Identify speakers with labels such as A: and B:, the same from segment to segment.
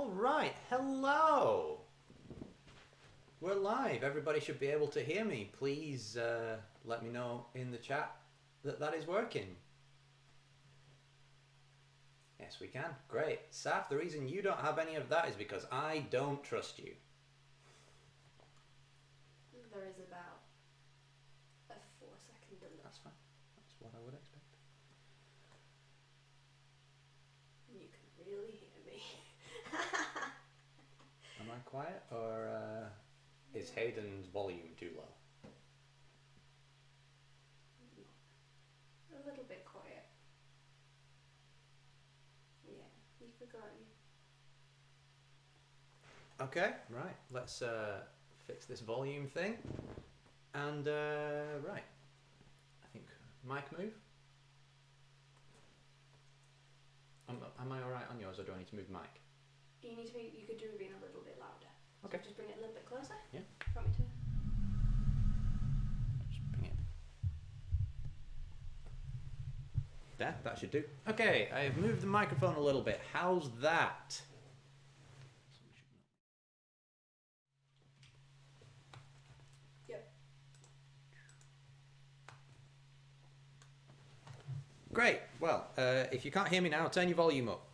A: All right, hello. We're live. Everybody should be able to hear me. Please let me know in the chat that that is working. Yes, we can. Great. Saf, the reason you don't have any of that is because I don't trust you.
B: There is about a 4-second delay.
A: That's fine. That's what I would expect.
B: You can really hear me.
A: Am I quiet or is Hayden's volume too low?
B: A little bit quiet. Yeah, you've forgotten.
A: Okay, right. Let's fix this volume thing. And right. I think mic move. Am I all right on yours, or do I need to move mic?
B: You need to be. You could do being a little bit louder.
A: Okay.
B: So just bring it a little bit closer.
A: Yeah.
B: Want me to?
A: Just bring it. There, that should do. Okay, I've moved the microphone a little bit. How's that?
B: Yep.
A: Great. Well, if you can't hear me now, turn your volume up.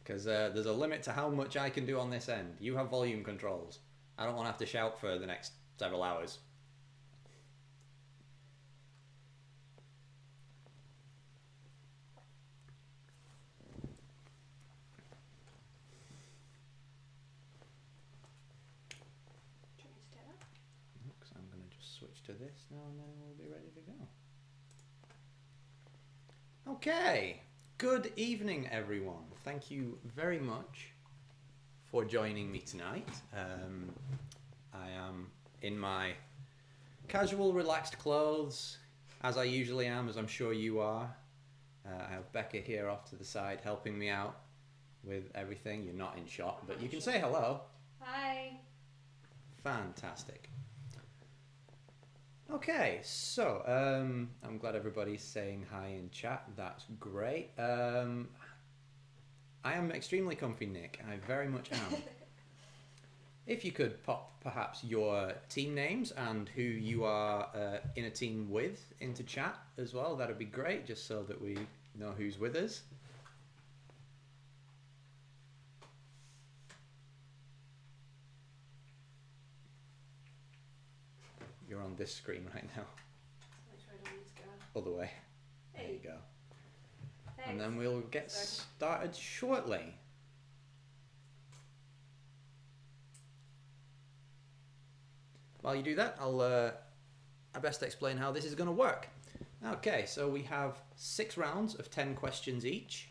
A: Because there's a limit to how much I can do on this end. You have volume controls. I don't want to have to shout for the next several hours.
B: Do you want me to take that?
A: Because I'm going to just switch to this now and then we'll be ready to go. Okay. Good evening, everyone. Thank you very much for joining me tonight. I am in my casual, relaxed clothes, as I usually am, as I'm sure you are. I have Becca here off to the side helping me out with everything. You're not in shot, but you can say hello.
B: Hi.
A: Fantastic. Okay, so I'm glad everybody's saying hi in chat. That's great. I am extremely comfy, Nick. I very much am. If you could pop perhaps your team names and who you are in a team with into chat as well, that'd be great, just so that we know who's with us. You're on this screen right now.
B: Make sure I don't need to go.
A: Other way.
B: Hey.
A: There you go.
B: Thanks.
A: And then we'll get started shortly. While you do that, I best explain how this is going to work. Okay, so we have 6 rounds of 10 questions each.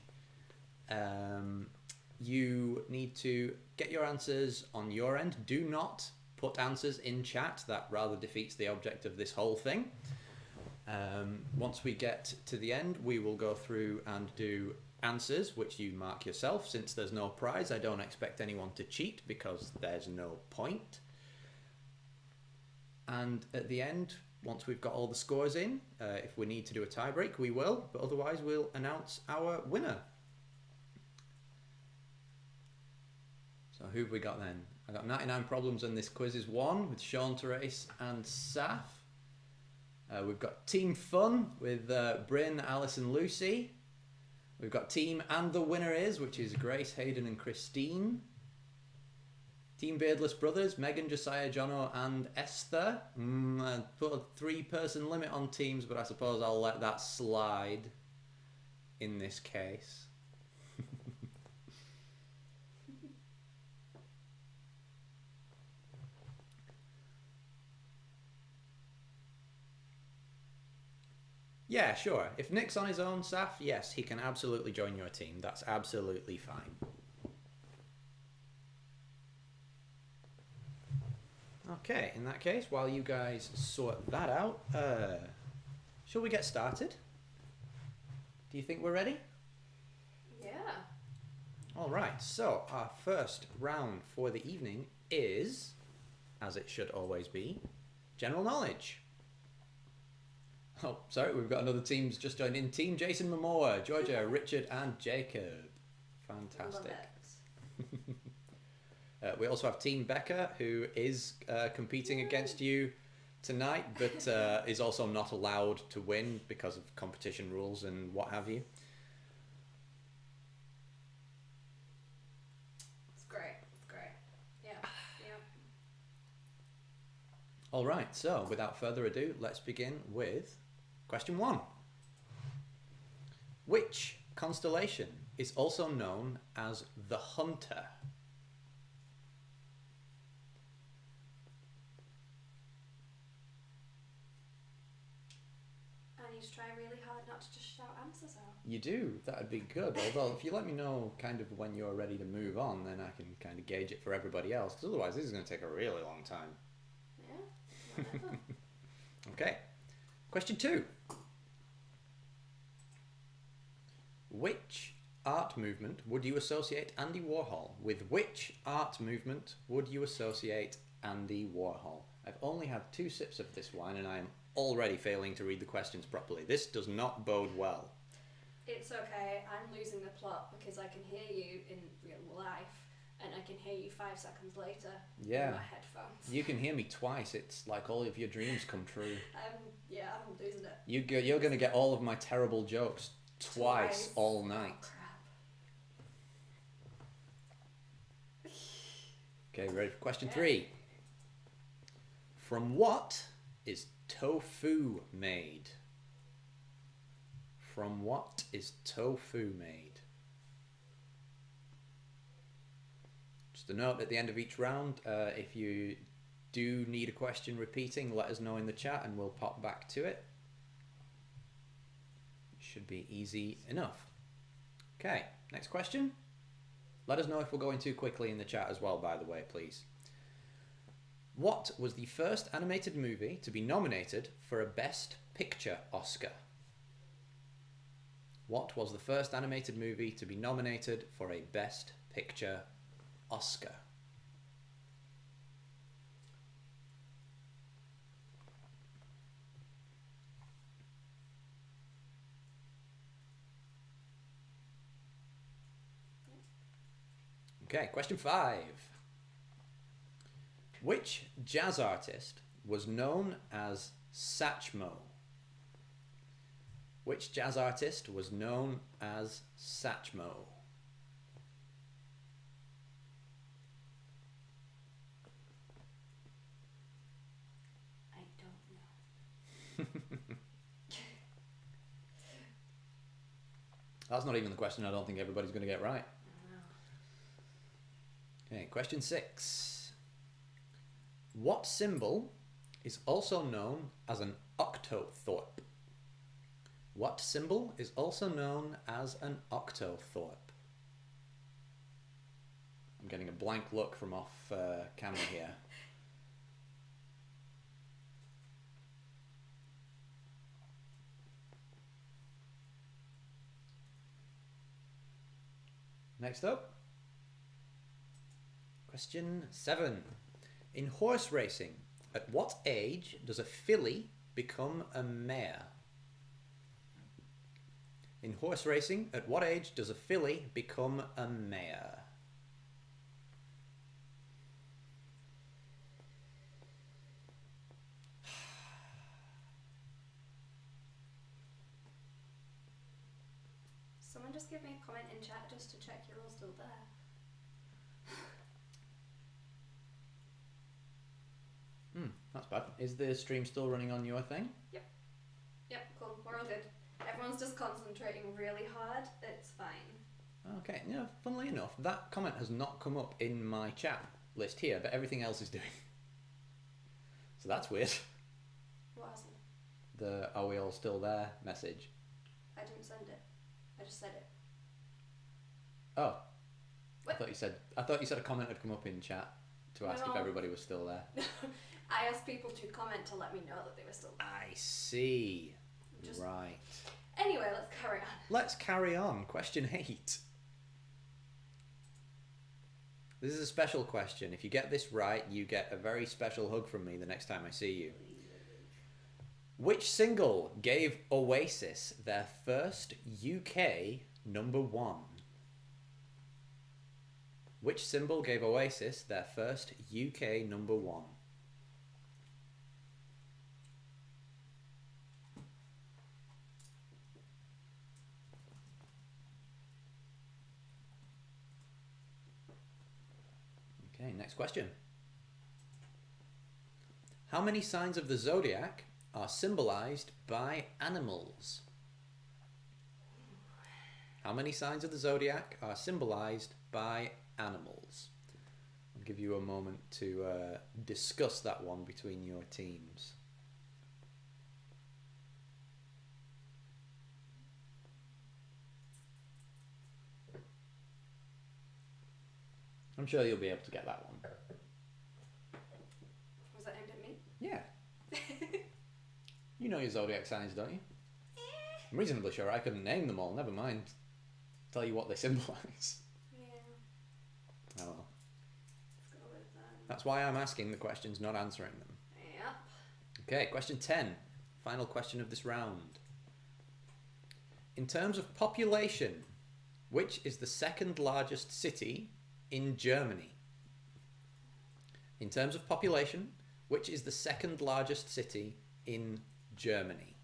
A: You need to get your answers on your end. Do not put answers in chat. That rather defeats the object of this whole thing. Once we get to the end, we will go through and do answers, which you mark yourself. Since there's no prize, I don't expect anyone to cheat because there's no point. And at the end, once we've got all the scores in, if we need to do a tie break, we will. But otherwise, we'll announce our winner. So who have we got then? I got 99 problems and this quiz is 1 with Sean, Therese and Saf. We've got Team Fun with Bryn, Alice and Lucy. We've got Team And the Winner Is, which is Grace, Hayden and Christine. Team Beardless Brothers, Megan, Josiah, Jono and Esther. I put a 3-person limit on teams, but I suppose I'll let that slide in this case. Yeah, sure. If Nick's on his own, Saf, yes, he can absolutely join your team. That's absolutely fine. Okay, in that case, while you guys sort that out, shall we get started? Do you think we're ready?
B: Yeah.
A: All right, so our first round for the evening is, as it should always be, general knowledge. Oh, sorry, we've got another team's just joined in. Team Jason Momoa, Georgia, Richard and Jacob. Fantastic.
B: Love it.
A: We also have Team Becca, who is competing against you tonight, but is also not allowed to win because of competition rules and what have you.
B: It's great. It's great. Yeah. Yeah.
A: All right, so without further ado, let's begin with question 1. Which constellation is also known as the Hunter?
B: I need to try really hard not to just shout answers out.
A: You do, that'd be good. Although, if you let me know kind of when you're ready to move on, then I can kind of gauge it for everybody else, because otherwise this is going to take a really long time.
B: Yeah. Whatever.
A: Okay, question 2. Which art movement would you associate Andy Warhol? With which art movement would you associate Andy Warhol? I've only had 2 sips of this wine and I am already failing to read the questions properly. This does not bode well.
B: It's okay. I'm losing the plot because I can hear you in real life and I can hear you 5 seconds later
A: Yeah.
B: in my headphones.
A: You can hear me twice. It's like all of your dreams come true.
B: Yeah, I'm losing it.
A: You're going to get all of my terrible jokes twice all night.
B: Oh, crap.
A: Okay, ready for question 3? From what is tofu made? From what is tofu made? Just a note at the end of each round, if you do need a question repeating, let us know in the chat and we'll pop back to it. Should be easy enough. Okay, next question. Let us know if we're going too quickly in the chat as well, by the way, please. What was the first animated movie to be nominated for a Best Picture Oscar? What was the first animated movie to be nominated for a Best Picture Oscar? Okay, question 5. Which jazz artist was known as Satchmo? Which jazz artist was known as Satchmo?
B: I don't know.
A: That's not even the question I don't think everybody's going to get right. Okay, question 6. What symbol is also known as an octothorpe? What symbol is also known as an octothorpe? I'm getting a blank look from off camera here. Next up. Question 7. In horse racing, at what age does a filly become a mare? In horse racing, at what age does a filly become a mare?
B: Someone just give me a comment in chat just to check you're all still there.
A: That's bad. Is the stream still running on your thing?
B: Yep, cool. We're all good. Everyone's just concentrating really hard. It's fine.
A: Okay, yeah, funnily enough, that comment has not come up in my chat list here, but everything else is doing. So that's weird.
B: What hasn't?
A: The "are we all still there" message.
B: I didn't send it. I just said it.
A: Oh.
B: What?
A: I thought you said a comment had come up in chat to ask if
B: No.
A: everybody was still there.
B: I asked people to comment to let me know that they were still there.
A: I see.
B: Just-
A: Right.
B: Anyway, let's carry on.
A: Let's carry on. Question 8. This is a special question. If you get this right, you get a very special hug from me the next time I see you. Which single gave Oasis their first UK number 1? Which symbol gave Oasis their first UK number one? Okay, next question. How many signs of the zodiac are symbolized by animals? How many signs of the zodiac are symbolized by animals? I'll give you a moment to discuss that one between your teams. I'm sure you'll be able to get that one.
B: Was that aimed at me?
A: Yeah. You know your zodiac signs, don't you? I'm reasonably sure I couldn't name them all, never mind tell you what they symbolize.
B: Yeah.
A: Oh well.
B: Let's go with
A: That's why I'm asking the questions, not answering them.
B: Yep.
A: Okay, question 10. Final question of this round. In terms of population, which is the second largest city in Germany? In terms of population, which is the second largest city in Germany?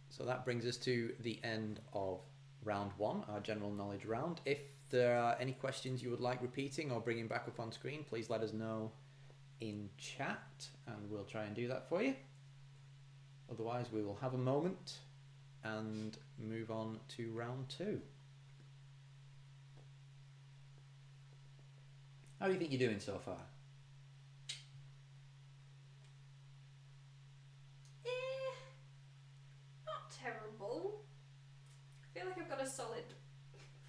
A: So that brings us to the end of round one, our general knowledge round. If there are any questions you would like repeating or bringing back up on screen, please let us know in chat and we'll try and do that for you. Otherwise, we will have a moment and move on to round two. How do you think you're doing so far?
B: Not terrible. I feel like I've got a solid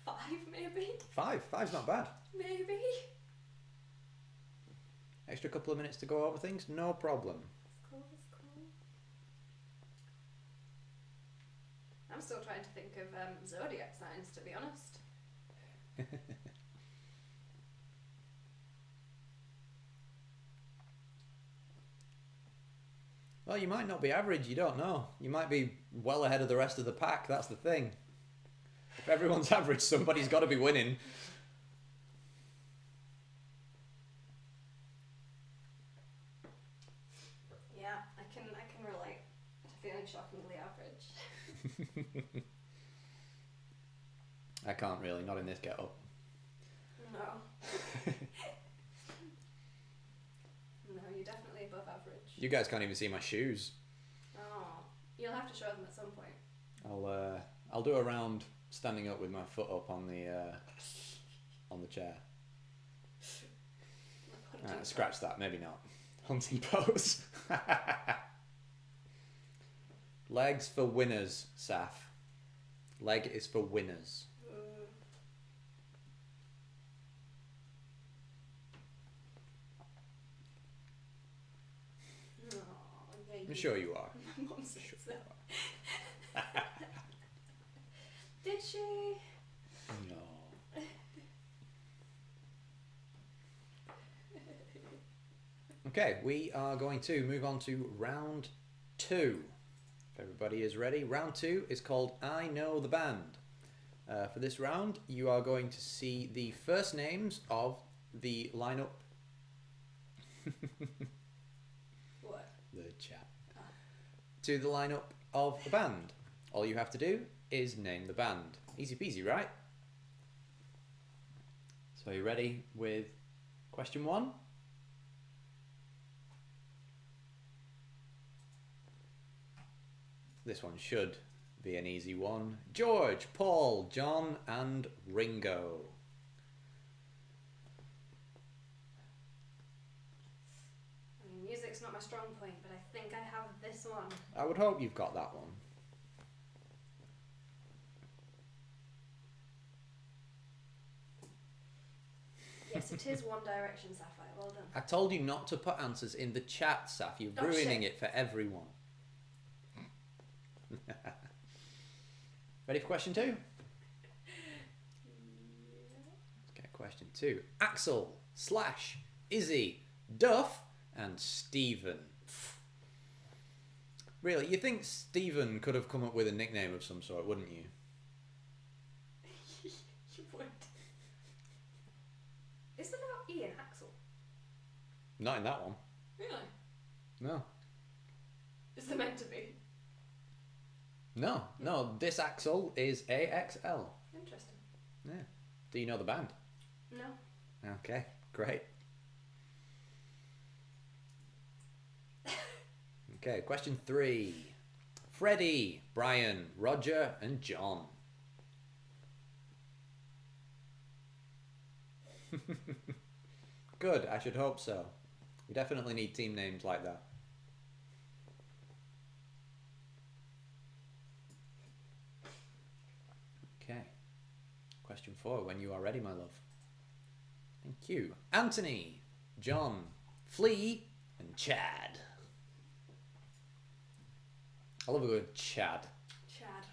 B: 5, maybe.
A: Five's not bad.
B: Maybe.
A: Extra couple of minutes to go over things, no problem.
B: It's cool. I'm still trying to think of zodiac signs, to be honest.
A: Well, you might not be average, you don't know. You might be well ahead of the rest of the pack, that's the thing. If everyone's average, somebody's got to be winning.
B: Yeah, I can relate to feeling shockingly average.
A: I can't really, not in this get-up.
B: No. No, you're definitely above average.
A: You guys can't even see my shoes.
B: Oh, you'll have to show them at some point.
A: I'll do a round standing up with my foot up on the chair. Scratch that, maybe not. Hunting pose. Legs for winners, Saf. Leg is for winners. I'm sure you are.
B: My mum said so. Did she?
A: No. Okay, we are going to move on to round two. If everybody is ready, round two is called I Know the Band. For this round, you are going to see the first names of the lineup.
B: What?
A: The chat. To the lineup of the band. All you have to do is name the band. Easy peasy, right? So are you ready with question one? This one should be an easy one. George, Paul, John and Ringo.
B: I mean, music's not my strong point, but I think I have this one.
A: I would hope you've got that one.
B: Yes, it is One Direction, Sapphire. Well done.
A: I told you not to put answers in the chat, Saf. You're
B: Oh,
A: ruining
B: shit.
A: it for everyone. Ready for question two? Okay, question two. Axel, Slash, Izzy, Duff, and Stephen. Really, you think Stephen could have come up with a nickname of some sort, wouldn't you?
B: You would. Is there no E in Axel?
A: Not in that one.
B: Really?
A: No.
B: Is there meant to be?
A: No. This Axel is AXL.
B: Interesting.
A: Yeah. Do you know the band?
B: No.
A: Okay, great. Okay, question 3. Freddie, Brian, Roger, and John. Good, I should hope so. We definitely need team names like that. Okay. Question 4, when you are ready, my love. Thank you. Anthony, John, Flea, and Chad. I love a good Chad.
B: Chad.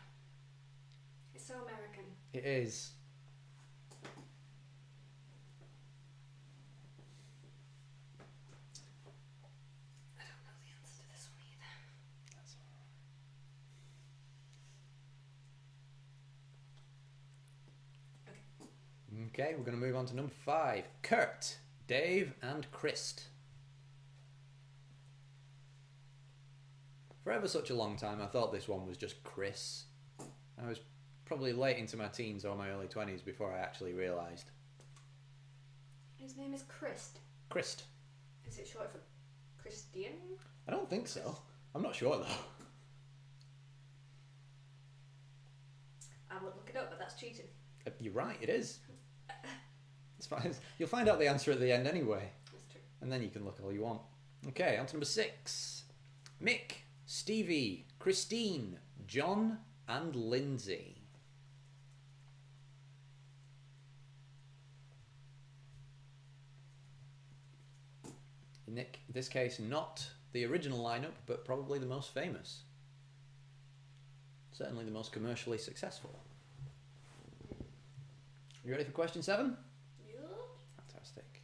B: It's so American.
A: It is.
B: I don't know the answer to this one either.
A: That's alright. Okay, we're going to move on to number 5. Kurt, Dave, and Christ. For ever such a long time, I thought this one was just Chris. I was probably late into my teens or my early 20s before I actually realised.
B: His name is Christ.
A: Christ.
B: Is it short for Christian?
A: I don't think so. I'm not sure though.
B: I would look it up, but that's cheating.
A: You're right, it is. It's fine. You'll find out the answer at the end anyway.
B: That's true.
A: And then you can look all you want. Okay, on to number 6. Mick, Stevie, Christine, John, and Lindsay. In this case, not the original lineup, but probably the most famous. Certainly the most commercially successful. You ready for question 7?
B: Yeah.
A: Fantastic.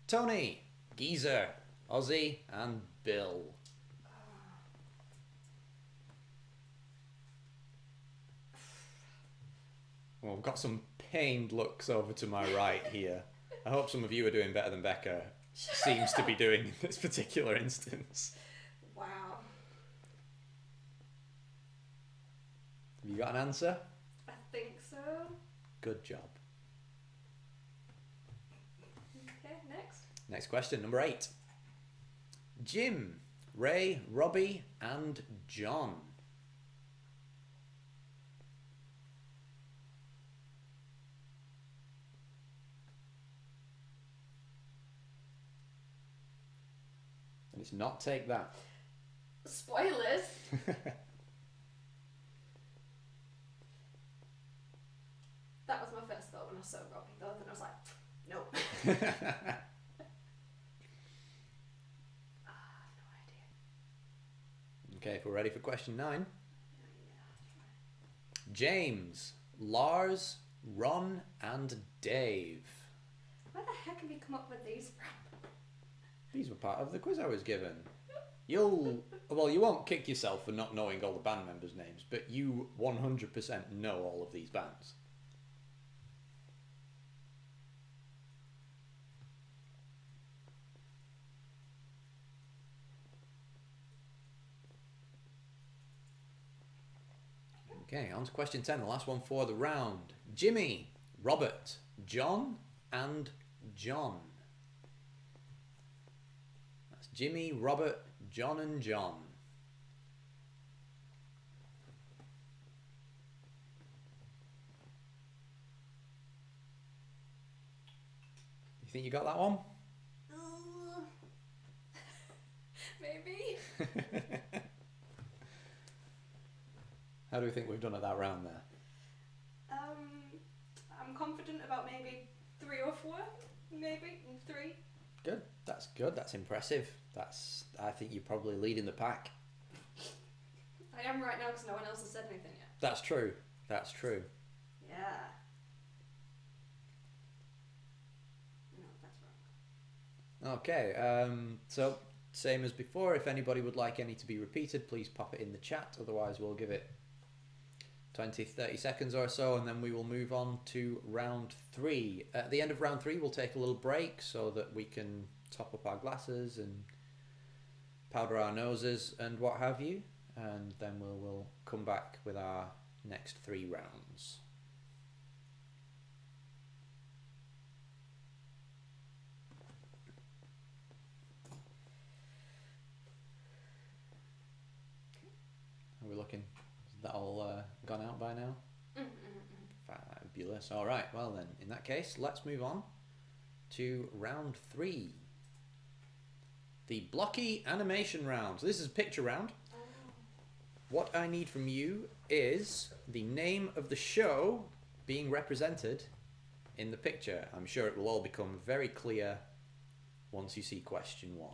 A: Tony, Geezer, Ozzy, and Bill. Well, we've got some pained looks over to my right here. I hope some of you are doing better than Becca seems to be doing in this particular instance.
B: Wow.
A: Have you got an answer?
B: I think so.
A: Good job.
B: Okay, next.
A: Next question, number 8. Jim, Ray, Robbie, and John. And it's not Take That.
B: Spoilers. That was my first thought when I saw Robbie, though, and I was like, nope. I have no idea.
A: Okay, if we're ready for question 9. James, Lars, Ron, and Dave.
B: Where the heck have you come up with these from?
A: These were part of the quiz I was given. You won't kick yourself for not knowing all the band members' names, but you 100% know all of these bands. Okay, on to question 10, the last one for the round. Jimmy, Robert, John, and John. That's Jimmy, Robert, John, and John. You think you got that one?
B: Maybe.
A: How do we think we've done at that round there?
B: I'm confident about maybe 3 or 4. Maybe 3.
A: Good. That's good. That's impressive. I think you're probably leading the pack.
B: I am right now because no one else has said anything yet.
A: That's true. That's true.
B: Yeah. No, that's wrong.
A: Okay. So Same as before, if anybody would like any to be repeated, please pop it in the chat. Otherwise, we'll give it 20, 30 seconds or so, and then we will move on to round 3. At the end of round 3, we'll take a little break so that we can top up our glasses and powder our noses and what have you. And then we'll come back with our next 3 rounds. Are we looking? Is that all gone out by now? Fabulous. All right. Well then, in that case, let's move on to round 3. The blocky animation round. So this is a picture round. What I need from you is the name of the show being represented in the picture. I'm sure it will all become very clear once you see question 1.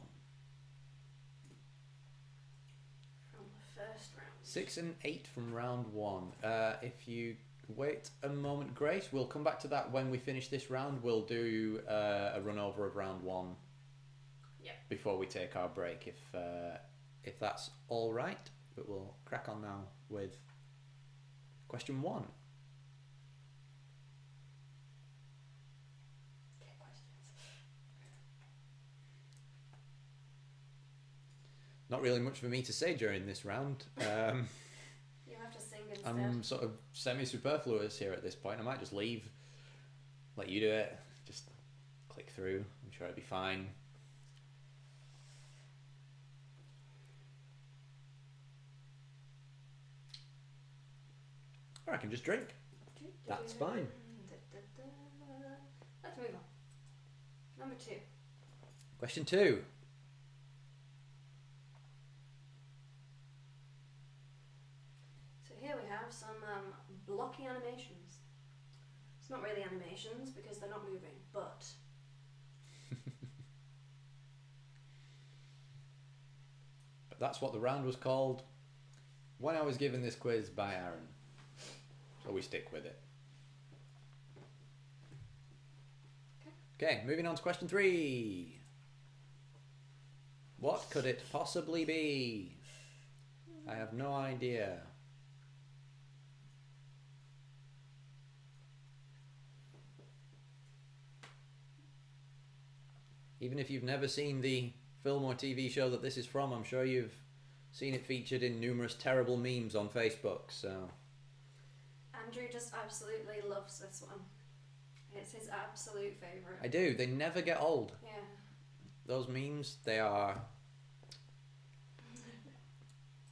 B: From the first round.
A: 6 and 8 from round 1. If you wait a moment, Grace, we'll come back to that when we finish this round. We'll do a run over of round 1 before we take our break, if that's all right. But we'll crack on now with question 1.
B: Okay, questions.
A: Not really much for me to say during this round.
B: You have to sing instead.
A: I'm sort of semi-superfluous here at this point. I might just leave, let you do it, just click through. I'm sure it'll be fine. Or I can just drink. That's fine.
B: Let's move on. Number 2.
A: Question 2.
B: So here we have some blocky animations. It's not really animations because they're not moving, but
A: But that's what the round was called when I was given this quiz by Aaron. So we stick with it. Okay, moving on to question 3. What could it possibly be? I have no idea. Even if you've never seen the film or TV show that this is from, I'm sure you've seen it featured in numerous terrible memes on Facebook, so...
B: Andrew just absolutely loves this one. It's his absolute favourite.
A: I do, they never get old.
B: Yeah.
A: Those memes, they are...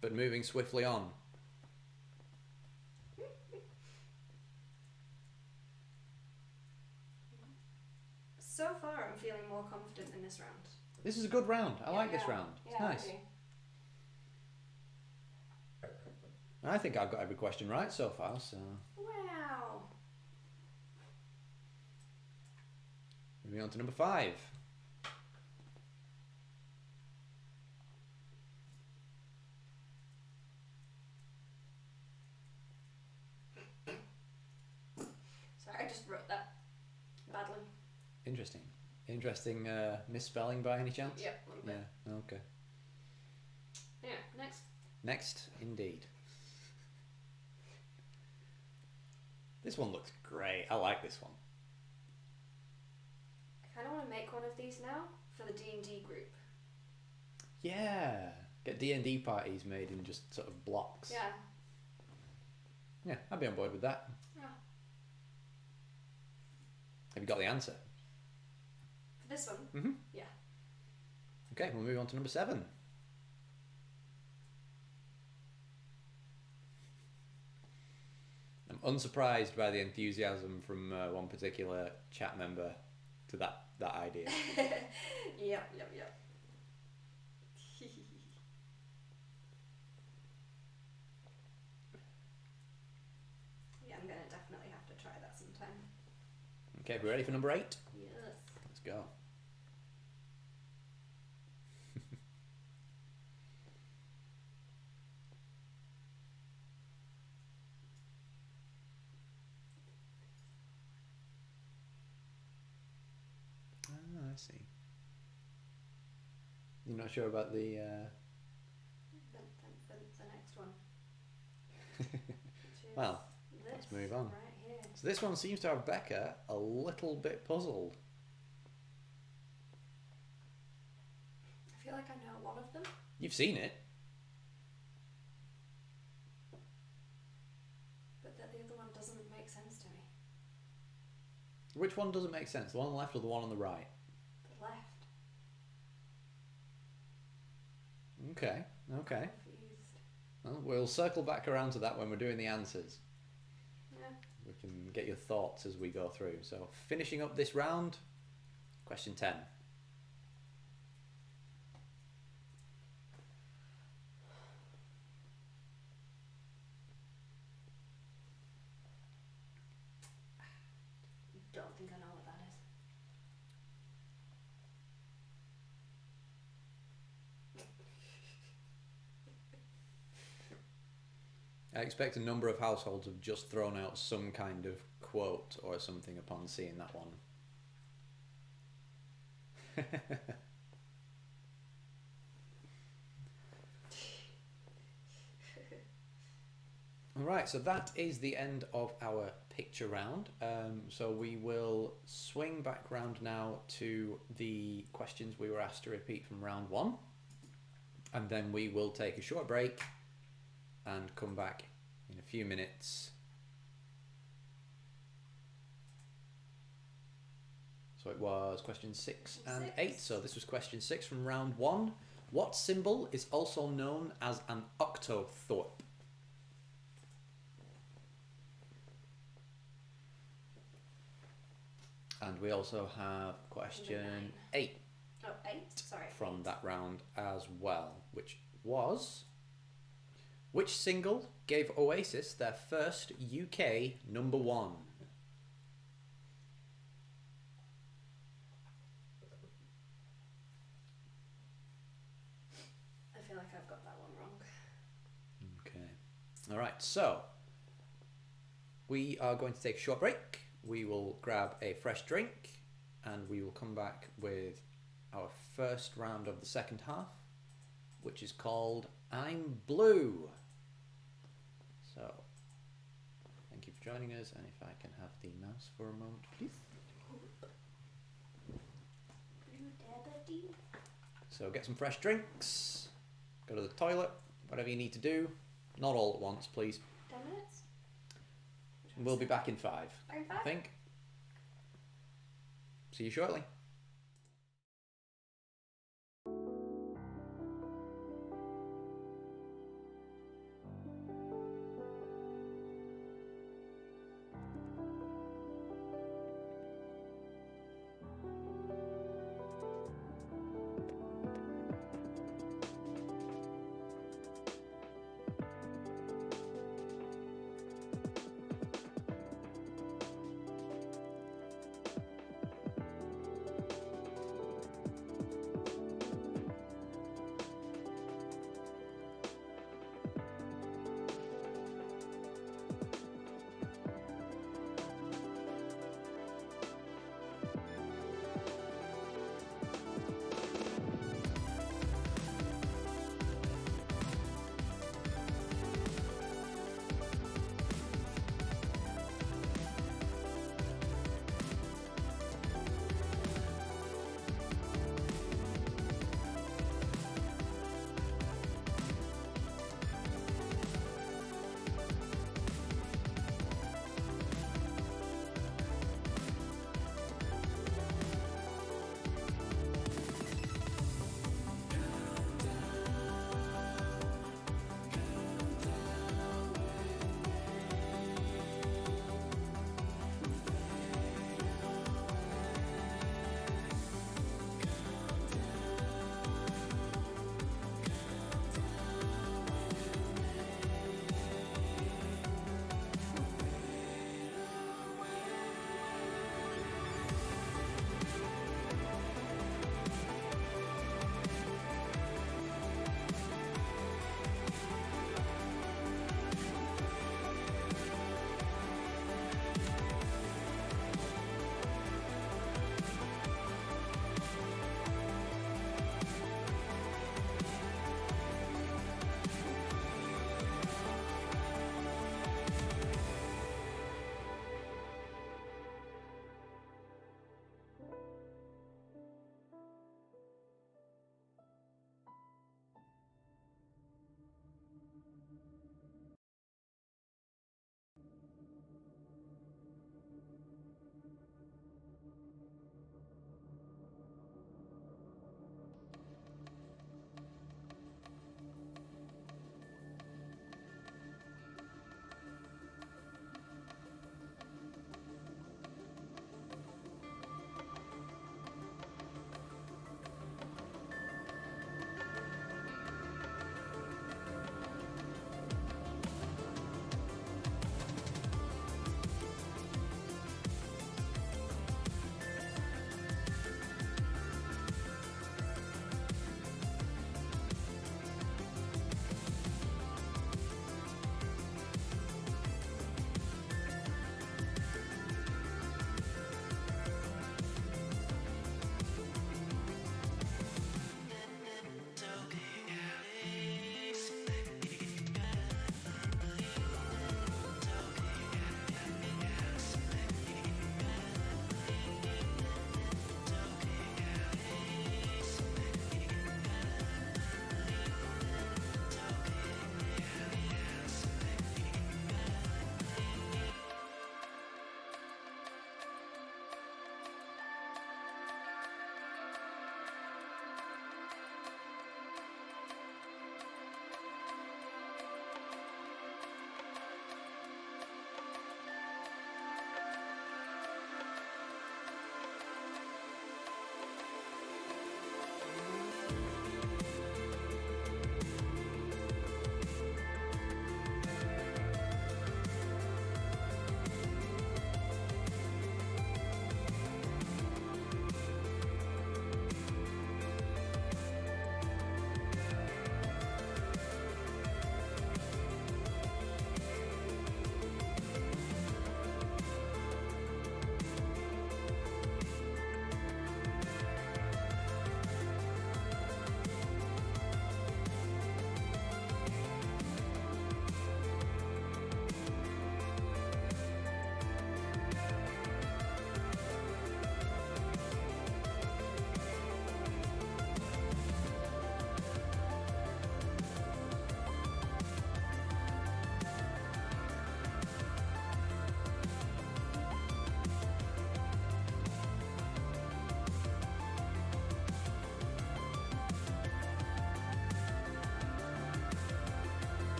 A: but moving swiftly on.
B: So far, I'm feeling more confident in this round.
A: This is a good round. I like this round. It's
B: yeah,
A: nice. I think I've got every question right so far, so...
B: Wow.
A: Moving on to number 5.
B: Sorry, I just wrote that badly.
A: Interesting. Interesting misspelling by any chance?
B: Yep, a little bit.
A: Yeah, okay.
B: Yeah, next.
A: Next, indeed. This one looks great. I like this one.
B: I kind of want to make one of these now for the D&D group.
A: Yeah. Get D&D parties made in just sort of blocks.
B: Yeah.
A: Yeah, I'd be on board with that.
B: Yeah.
A: Have you got the answer?
B: For this one?
A: Mm-hmm.
B: Yeah.
A: Okay, we'll move on to number 7. I'm unsurprised by the enthusiasm from one particular chat member to that idea.
B: Yep. Yeah, I'm gonna definitely have to try that sometime.
A: Okay, we ready for number 8?
B: Yes.
A: Let's go. I see. You're not sure about the.
B: The next one. Which is
A: Well,
B: this
A: let's move on.
B: right here.
A: So this one seems to have Becca a little bit puzzled.
B: I feel like I know one of them,
A: You've seen it.
B: but the other one doesn't make sense to me.
A: Which one doesn't make sense? The one on the left or the one on the right?
B: The left.
A: Okay. Okay.
B: Confused.
A: Well, we'll circle back around to that when we're doing the answers.
B: Yeah.
A: We can get your thoughts as we go through. So, finishing up this round, question 10.
B: Don't think I know what that is.
A: I expect a number of households have just thrown out some kind of quote or something upon seeing that one. Alright, so that is the end of our picture round. So we will swing back round now to the questions we were asked to repeat from round 1. And then we will take a short break and come back in a few minutes. So it was question 6 and 8. So this was question 6 from round 1. What symbol is also known as an octothorpe? And we also have question 8
B: Oh, 8? Sorry.
A: from that round as well, which was: which single gave Oasis their first UK number 1?
B: I feel like I've got that one wrong.
A: Okay. Alright, so we are going to take a short break. We will grab a fresh drink and we will come back with our first round of the second half, which is called I'm Blue. So, thank you for joining us, and if I can have the mouse for a moment, please. So get some fresh drinks, go to the toilet, whatever you need to do. Not all at once, please.
B: 10 minutes?
A: We'll be back in 5,
B: Back in
A: I
B: 5?
A: think. See you shortly.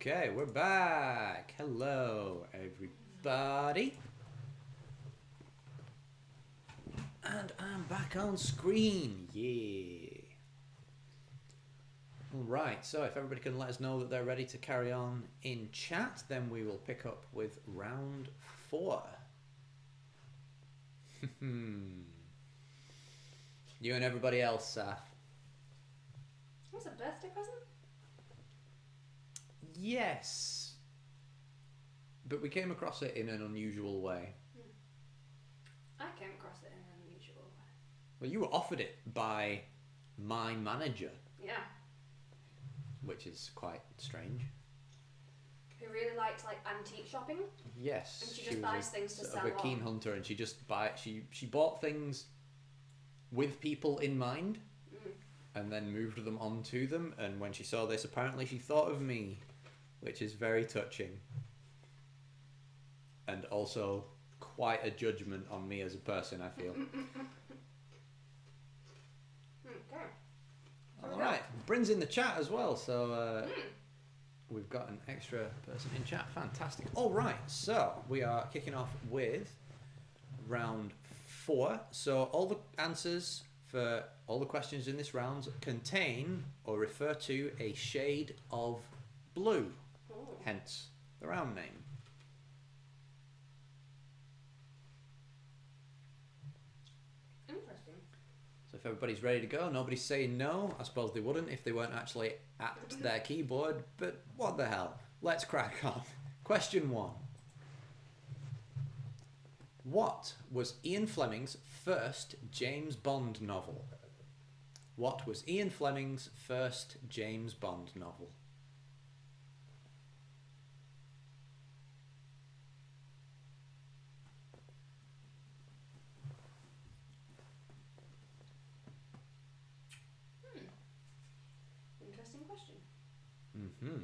A: Okay, we're back. Hello, everybody. And I'm back on screen. Yeah. Alright, so if everybody can let us know that they're ready to carry on in chat, then we will pick up with round 4. You and everybody else, Saf.
B: What's a birthday present?
A: Yes. But we came across it in an unusual way.
B: I came across it in an unusual way.
A: Well, you were offered it by my manager,
B: Yeah.
A: which is quite strange.
B: Who really liked like antique shopping.
A: Yes.
B: And she just buys things to
A: sort
B: sell
A: of a keen
B: on.
A: hunter, and she just she bought things with people in mind, and then moved them onto them. And when she saw this, apparently she thought of me, which is very touching, and also quite a judgment on me as a person, I feel.
B: Okay.
A: All right, Bryn's in the chat as well, so we've got an extra person in chat. Fantastic. All right, so we are kicking off with round 4. So all the answers for all the questions in this round contain or refer to a shade of blue, hence the round name.
B: Interesting.
A: So if everybody's ready to go, nobody's saying no. I suppose they wouldn't if they weren't actually at their keyboard, but what the hell. Let's crack on. Question 1. What was Ian Fleming's first James Bond novel? What was Ian Fleming's first James Bond novel?
B: Interesting question.
A: Mm-hmm.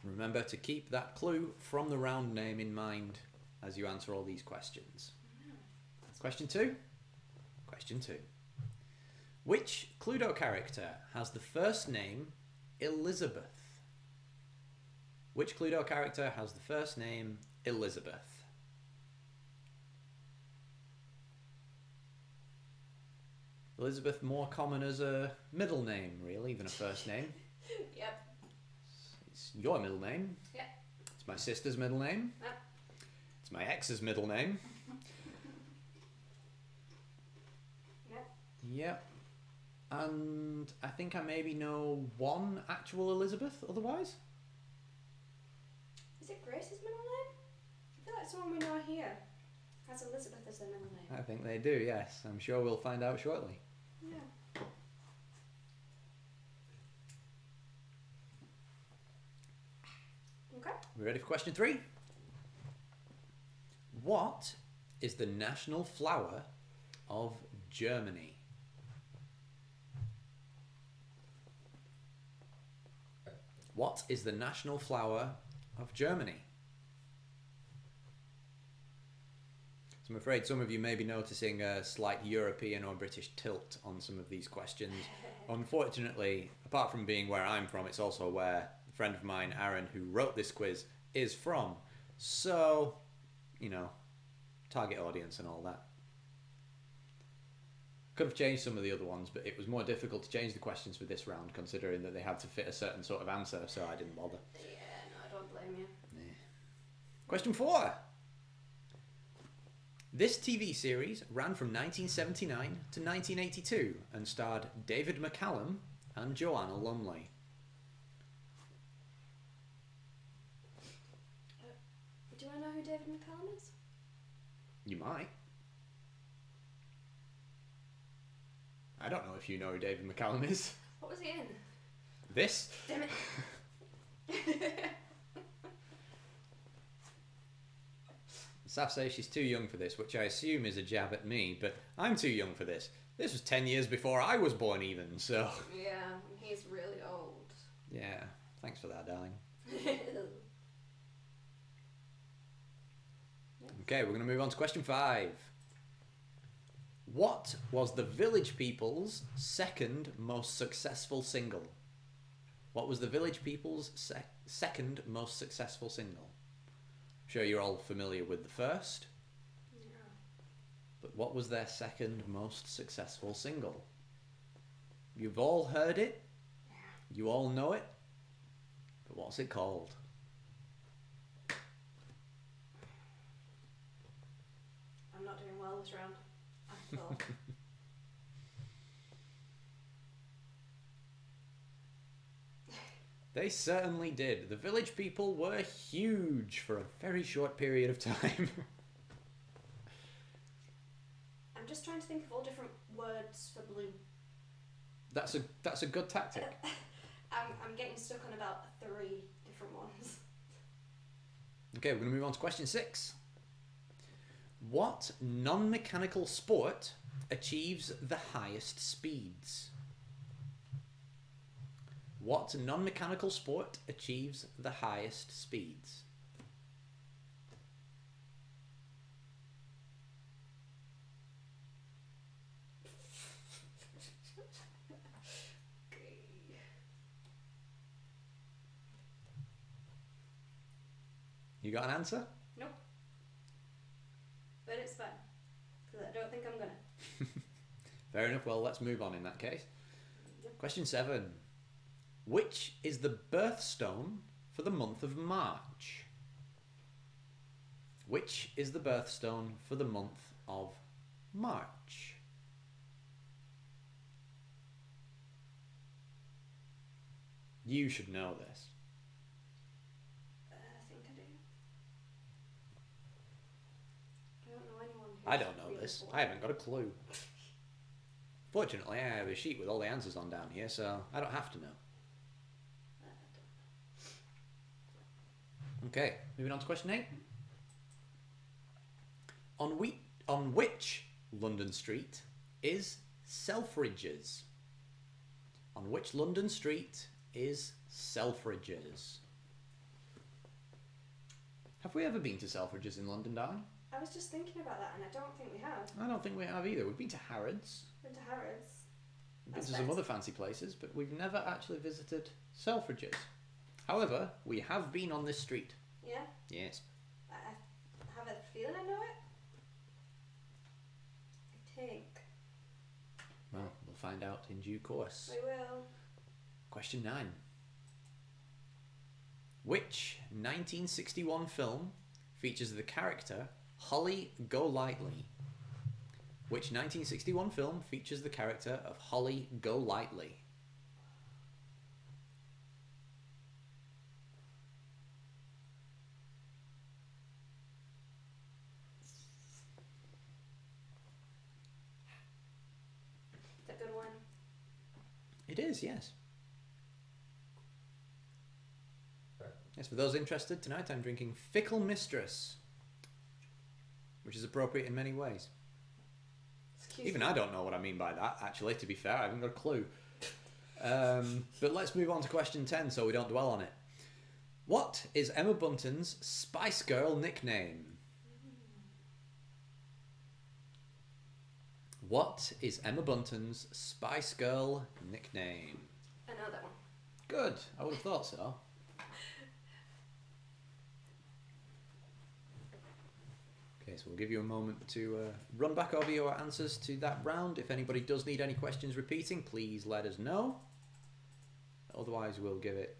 A: Remember to keep that clue from the round name in mind as you answer all these questions. Question 2. Question 2. Which Cluedo character has the first name Elizabeth? Which Cluedo character has the first name Elizabeth? Elizabeth more common as a middle name, really, than a first name.
B: Yep.
A: It's your middle name.
B: Yep.
A: It's my sister's middle name.
B: Yep.
A: It's my ex's middle name.
B: Yep.
A: Yep. And I think I maybe know one actual Elizabeth otherwise.
B: Is it Grace's middle name? I feel like someone we know here has Elizabeth as their middle name.
A: I think they do, yes. I'm sure we'll find out shortly.
B: Yeah. Okay.
A: We ready for question 3? What is the national flower of Germany? What is the national flower of Germany? So I'm afraid some of you may be noticing a slight European or British tilt on some of these questions. Unfortunately, apart from being where I'm from, it's also where a friend of mine, Aaron, who wrote this quiz, is from. So, you know, target audience and all that. Could have changed some of the other ones, but it was more difficult to change the questions for this round, considering that they had to fit a certain sort of answer, so I didn't bother.
B: Yeah, no, I don't blame you.
A: Question 4. This TV series ran from 1979 to 1982 and starred David McCallum and Joanna Lumley.
B: Do I know who David McCallum is?
A: You might. I don't know if you know who David McCallum is.
B: What was he in?
A: This?
B: Damn it.
A: Saf says she's too young for this, which I assume is a jab at me, but I'm too young for this. This was 10 years before I was born even, so...
B: Yeah, he's really old.
A: Yeah, thanks for that, darling. Okay, we're going to move on to question 5. What was the Village People's second most successful single? What was the Village People's second most successful single? I'm sure you're all familiar with the first.
B: Yeah.
A: But what was their second most successful single? You've all heard it. You all know it. But what's it called?
B: I'm not doing well this round. At all.
A: They certainly did. The Village People were huge for a very short period of time.
B: I'm just trying to think of all different words for blue.
A: That's a good tactic.
B: I'm getting stuck on about 3 different ones.
A: Okay, we're going to move on to question 6. What non-mechanical sport achieves the highest speeds? What non-mechanical sport achieves the highest speeds? You got an answer?
B: Nope. But it's fine. Because I don't think I'm gonna.
A: Fair enough. Well, let's move on in that case.
B: Yep.
A: Question 7. Which is the birthstone for the month of March? Which is the birthstone for the month of March? You should know this.
B: I think I do. I don't know anyone who's
A: I don't know
B: really
A: this.
B: bored.
A: I haven't got a clue. Fortunately, I have a sheet with all the answers on down here, so I don't have to know. Okay, moving on to question 8. On which London street is Selfridges? On which London street is Selfridges? Have we ever been to Selfridges in London, darling?
B: I was just thinking about that, and I don't think we have.
A: I don't think we have either. We've been to Harrods.
B: Been to Harrods.
A: We've been
B: That's
A: to some
B: fair.
A: other fancy places, but we've never actually visited Selfridges. However, we have been on this street.
B: Yeah?
A: Yes.
B: I have a feeling I know it. I think.
A: Well, we'll find out in due course.
B: We will.
A: Question 9. Which 1961 film features the character Holly Golightly? Which 1961 film features the character of Holly Golightly?
B: It's a good one.
A: It is, yes. Yes, for those interested, tonight I'm drinking Fickle Mistress, which is appropriate in many ways.
B: Excuse
A: Even
B: me.
A: I don't know what I mean by that, actually, to be fair. I haven't got a clue. But let's move on to question 10 so we don't dwell on it. What is Emma Bunton's Spice Girl nickname? What is Emma Bunton's Spice Girl nickname?
B: I know that one.
A: Good, I would have thought so. Okay, so we'll give you a moment to run back over your answers to that round. If anybody does need any questions repeating, please let us know. Otherwise, we'll give it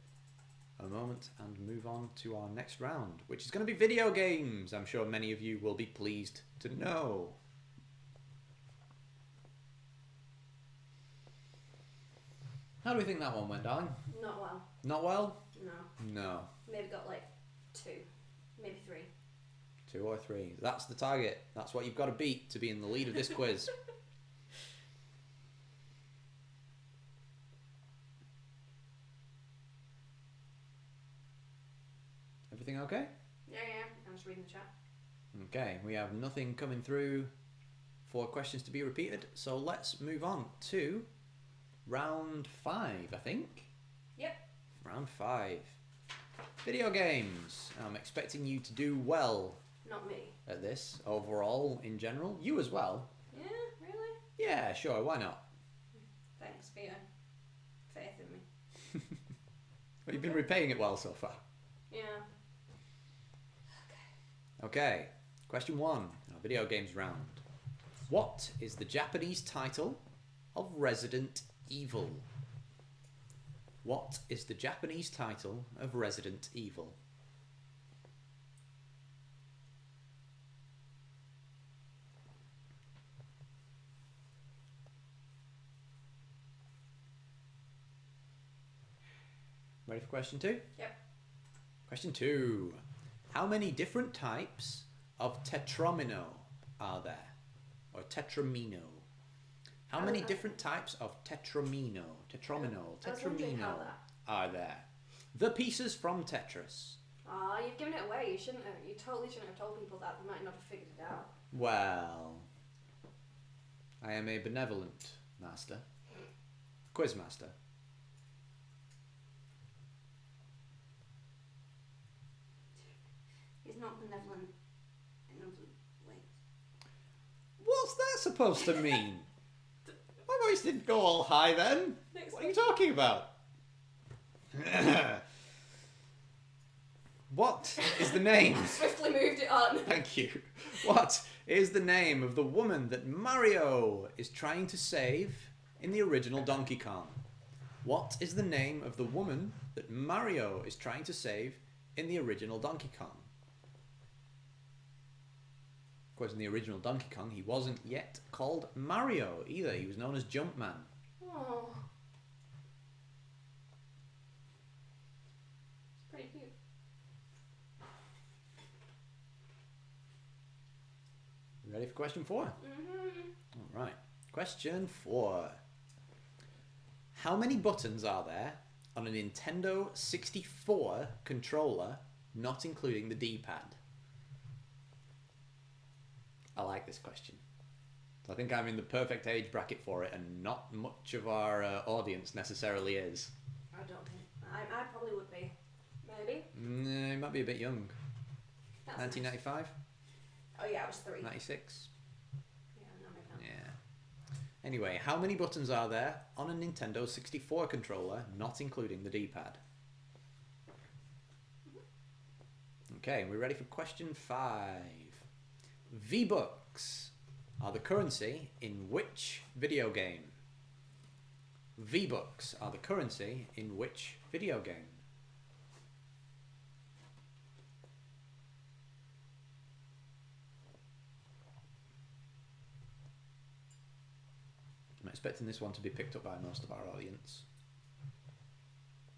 A: a moment and move on to our next round, which is going to be video games. I'm sure many of you will be pleased to know. How do we think that one went, darling?
B: Not well.
A: Not well?
B: No.
A: No.
B: Maybe got like 2. Maybe 3.
A: 2 or 3. That's the target. That's what you've got to beat to be in the lead of this quiz. Everything okay?
B: Yeah. I'm just reading the chat.
A: Okay, we have nothing coming through for questions to be repeated, so let's move on to round 5, I think.
B: Yep.
A: Round 5. Video games. I'm expecting you to do well
B: Not me.
A: at this overall in general. You as well.
B: Yeah, really?
A: Yeah, sure, why not?
B: Thanks for your faith in me.
A: Well, you've been repaying it well so far.
B: Yeah.
A: Okay, question 1, our video games round. What is the Japanese title of Resident Evil? What is the Japanese title of Resident Evil? Ready for question 2?
B: Yep.
A: Question 2. How many different types of tetromino are there? Or tetramino? How many different types of tetramino
B: I was wondering how that.
A: are there? The pieces from Tetris.
B: Ah, you've given it away. You shouldn't have. You totally shouldn't have told people that. They might not have figured it out.
A: Well, I am a benevolent master. Quiz master.
B: He's not benevolent in other ways.
A: What's that supposed to mean? My voice didn't go all high then. What are you talking about? What is the name?
B: Swiftly moved it on.
A: Thank you. What is the name of the woman that Mario is trying to save in the original Donkey Kong? What is the name of the woman that Mario is trying to save in the original Donkey Kong? Of course, in the original Donkey Kong, he wasn't yet called Mario either. He was known as Jumpman.
B: Oh. It's pretty cute.
A: Ready for question 4?
B: Mm-hmm.
A: All right. Question 4. How many buttons are there on a Nintendo 64 controller, not including the D-pad? I like this question. I think I'm in the perfect age bracket for it, and not much of our audience necessarily is.
B: I don't think. I probably would be. Maybe.
A: You might be a bit young.
B: That's
A: 1995?
B: Nice. Oh yeah, I was 3.
A: 96?
B: Yeah, no, maybe not.
A: Yeah. Anyway, how many buttons are there on a Nintendo 64 controller, not including the D-pad? Okay, we're ready for question 5. V-Bucks are the currency in which video game? V-Bucks are the currency in which video game? I'm expecting this one to be picked up by most of our audience.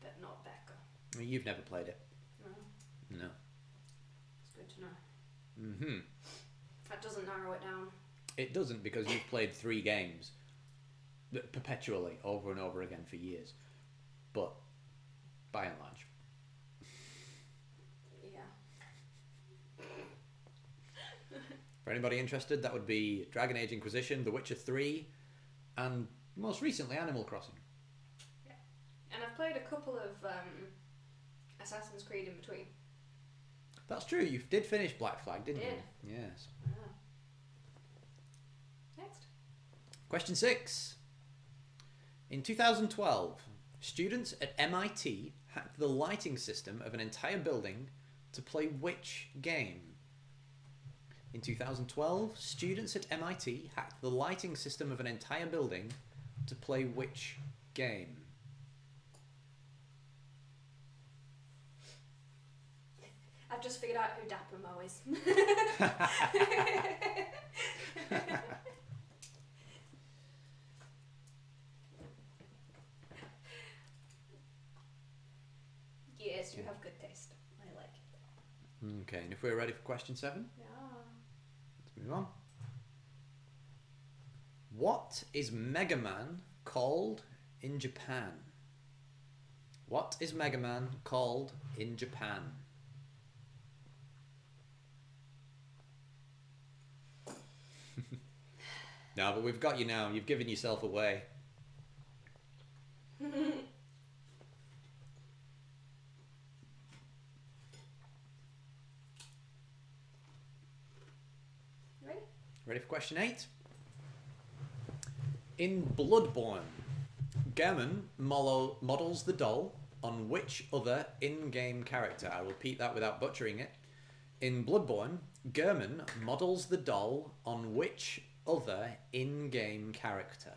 B: But not Becca.
A: I mean, you've never played it.
B: No.
A: No.
B: It's good to know.
A: Mm-hmm.
B: That doesn't narrow it down.
A: It doesn't, because you've played 3 games perpetually over and over again for years. But by and large.
B: Yeah.
A: For anybody interested, that would be Dragon Age Inquisition, The Witcher 3, and most recently Animal Crossing.
B: Yeah. And I've played a couple of Assassin's Creed in between.
A: That's true, you did finish Black Flag, didn't
B: Did.
A: you? Yes.
B: Oh. Next.
A: Question 6. In 2012, students at MIT hacked the lighting system of an entire building to play which game? In 2012, students at MIT hacked the lighting system of an entire building to play which game?
B: I've just figured out who Dapper Mo is. Yes, you have good taste. I like it.
A: Okay, and if we're ready for question 7,
B: Yeah.
A: let's move on. What is Mega Man called in Japan? What is Mega Man called in Japan? No, but we've got you now. You've given yourself away.
B: Ready?
A: Ready for question 8? In Bloodborne, Gehrman models the doll on which other in-game character? I will repeat that without butchering it. In Bloodborne, Gehrman models the doll on which other in-game character?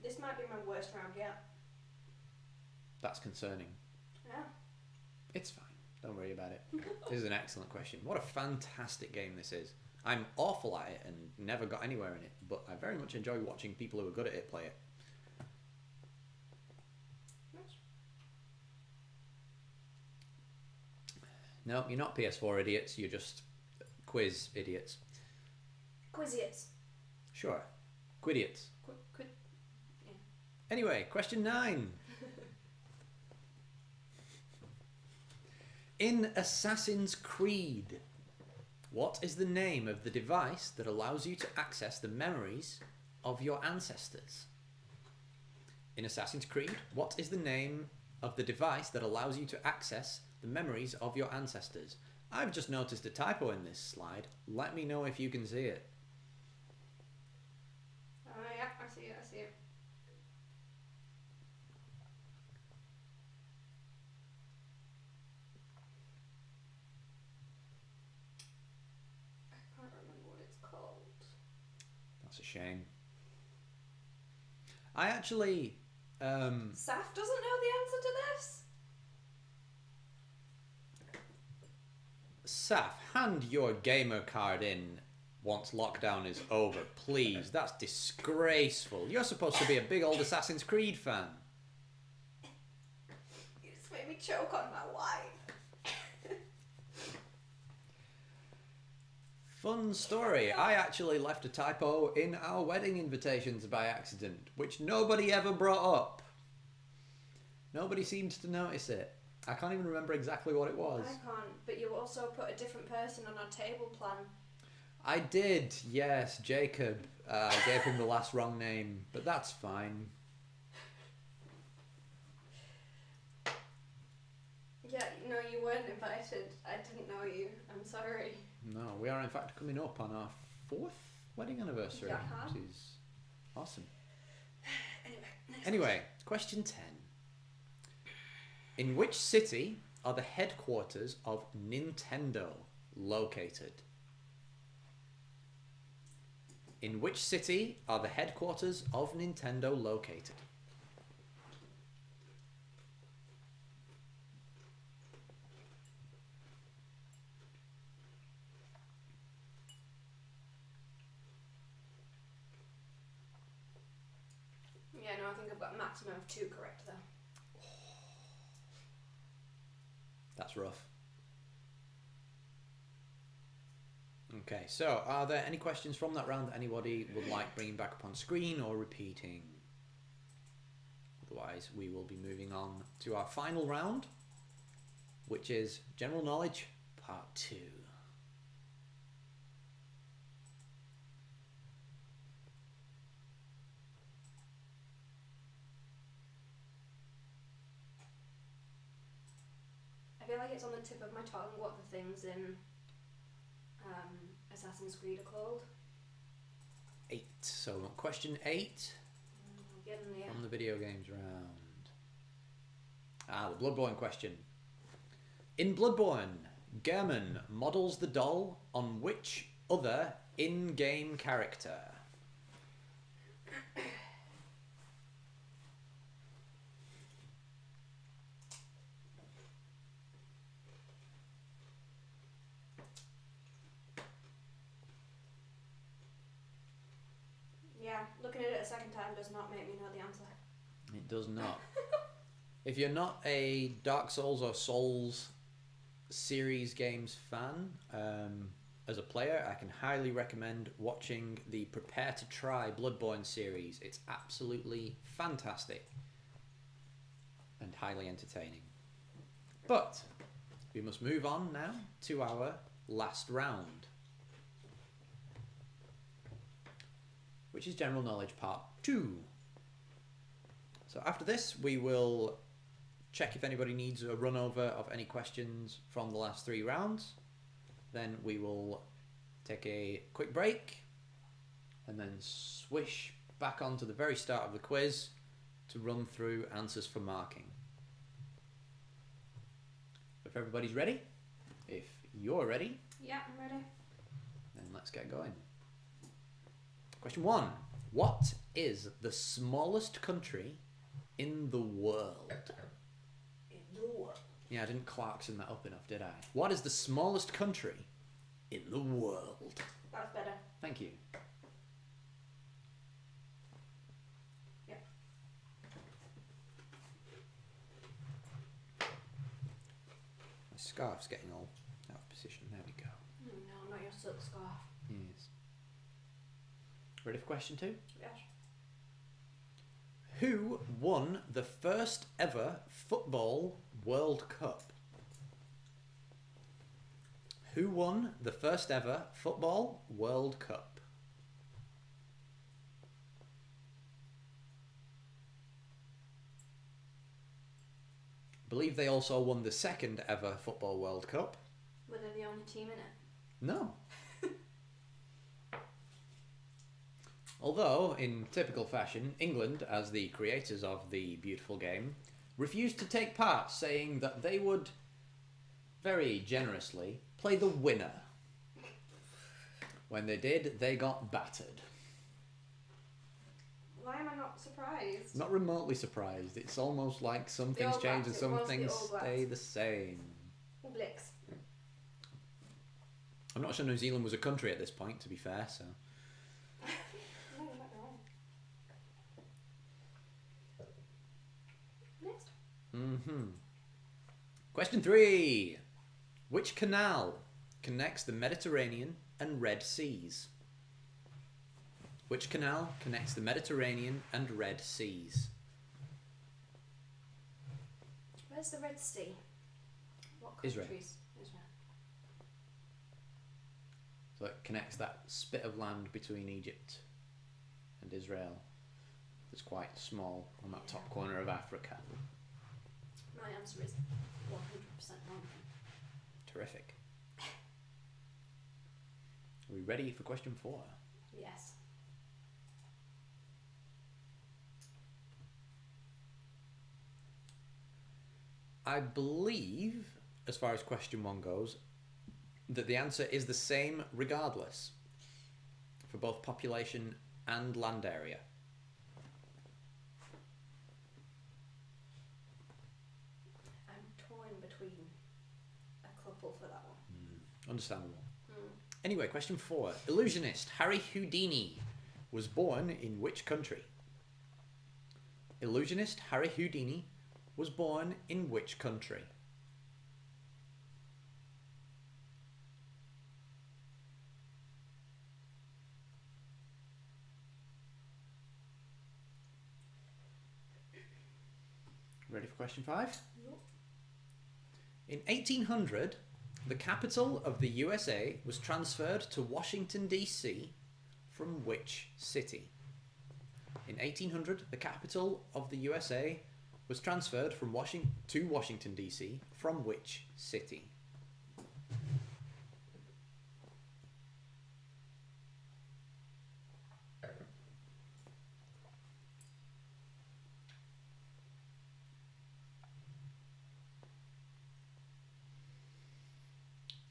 B: This might be my worst round yet.
A: That's concerning.
B: Yeah.
A: It's fine. Don't worry about it. This is an excellent question. What a fantastic game this is. I'm awful at it and never got anywhere in it, but I very much enjoy watching people who are good at it play it.
B: Nice.
A: No, you're not PS4 idiots, you're just quiz idiots.
B: Quiziots.
A: Sure. Quidiots.
B: Quid.
A: Anyway, question 9. In Assassin's Creed, what is the name of the device that allows you to access the memories of your ancestors? In Assassin's Creed, what is the name of the device that allows you to access the memories of your ancestors? I've just noticed a typo in this slide. Let me know if you can see it.
B: Yeah, I see it. I can't remember what it's called.
A: That's a shame. I actually...
B: Saf doesn't know the answer to this?
A: Saf, hand your gamer card in once lockdown is over, please. That's disgraceful. You're supposed to be a big old Assassin's Creed fan.
B: You just made me choke on my wife.
A: Fun story. I actually left a typo in our wedding invitations by accident, which nobody ever brought up. Nobody seemed to notice it. I can't even remember exactly what it was.
B: I can't, but you also put a different person on our table plan.
A: I did, yes, Jacob. I gave him the last wrong name, but that's fine.
B: Yeah, no, you weren't invited. I didn't know you. I'm sorry.
A: No, we are in fact coming up on our 4th wedding anniversary,
B: Yeah.
A: which is awesome.
B: Anyway,
A: Anyway, question 10. In which city are the headquarters of Nintendo located? In which city are the headquarters of Nintendo located?
B: yeah, no, I think I've got a maximum of 2 correct there.
A: That's rough. Okay, so are there any questions from that round that anybody would like bringing back up on screen or repeating? Otherwise, we will be moving on to our final round, which is General Knowledge Part 2.
B: I feel like it's on the tip of my tongue what the things in Assassin's Creed are called.
A: 8. So question 8
B: I'm getting there.
A: from the video games round. The Bloodborne question. In Bloodborne, Gehrman models the doll on which other in-game character?
B: Yeah, looking at it a second time does not make me know the answer.
A: It does not. If you're not a Dark Souls or Souls series games fan, as a player, I can highly recommend watching the Prepare to Try Bloodborne series. It's absolutely fantastic and highly entertaining. But we must move on now to our last round, which is General Knowledge Part 2. So after this, we will check if anybody needs a run over of any questions from the last 3 rounds. Then we will take a quick break, and then swish back onto the very start of the quiz to run through answers for marking. If everybody's ready, if you're ready,
B: Yeah, I'm ready.
A: then let's get going. Question 1. What is the smallest country in the world?
B: In the world.
A: Yeah, I didn't Clarkson that up enough, did I? What is the smallest country in the world?
B: That's better.
A: Thank you.
B: Yep.
A: My scarf's getting all out of position. There we go.
B: No, not your silk scarf.
A: Yes. Ready for question 2?
B: Yes.
A: Who won the first ever Football World Cup? Who won the first ever Football World Cup? I believe they also won the second ever Football World Cup.
B: Were they the only team in it?
A: No. Although, in typical fashion, England, as the creators of the beautiful game, refused to take part, saying that they would, very generously, play the winner. When they did, they got battered.
B: Why am I not surprised?
A: Not remotely surprised. It's almost like some
B: The
A: things
B: All
A: change and
B: Blacks, it
A: some
B: was the
A: things
B: All Blacks.
A: stay the same.
B: All Blacks.
A: I'm not sure New Zealand was a country at this point, to be fair, so...
B: No, you're not wrong. Next.
A: Question 3. Which canal connects the Mediterranean and Red Seas? Which canal connects the Mediterranean and Red Seas?
B: Where's the Red Sea? What
A: Israel.
B: countries? Israel.
A: So it connects that spit of land between Egypt and Israel. It's quite small on that top corner of Africa.
B: My answer is 100% wrong.
A: Terrific. Are we ready for question 4?
B: Yes.
A: I believe, as far as question 1 goes, that the answer is the same regardless for both population and land area.
B: I'm torn between a couple for that one.
A: Understandable. Anyway, question 4. Illusionist Harry Houdini was born in which country? Illusionist Harry Houdini was born in which country? Ready for question 5?
B: Nope.
A: In 1800, the capital of the USA was transferred to Washington, D.C. from which city? In 1800, the capital of the USA was transferred from to Washington, D.C. from which city?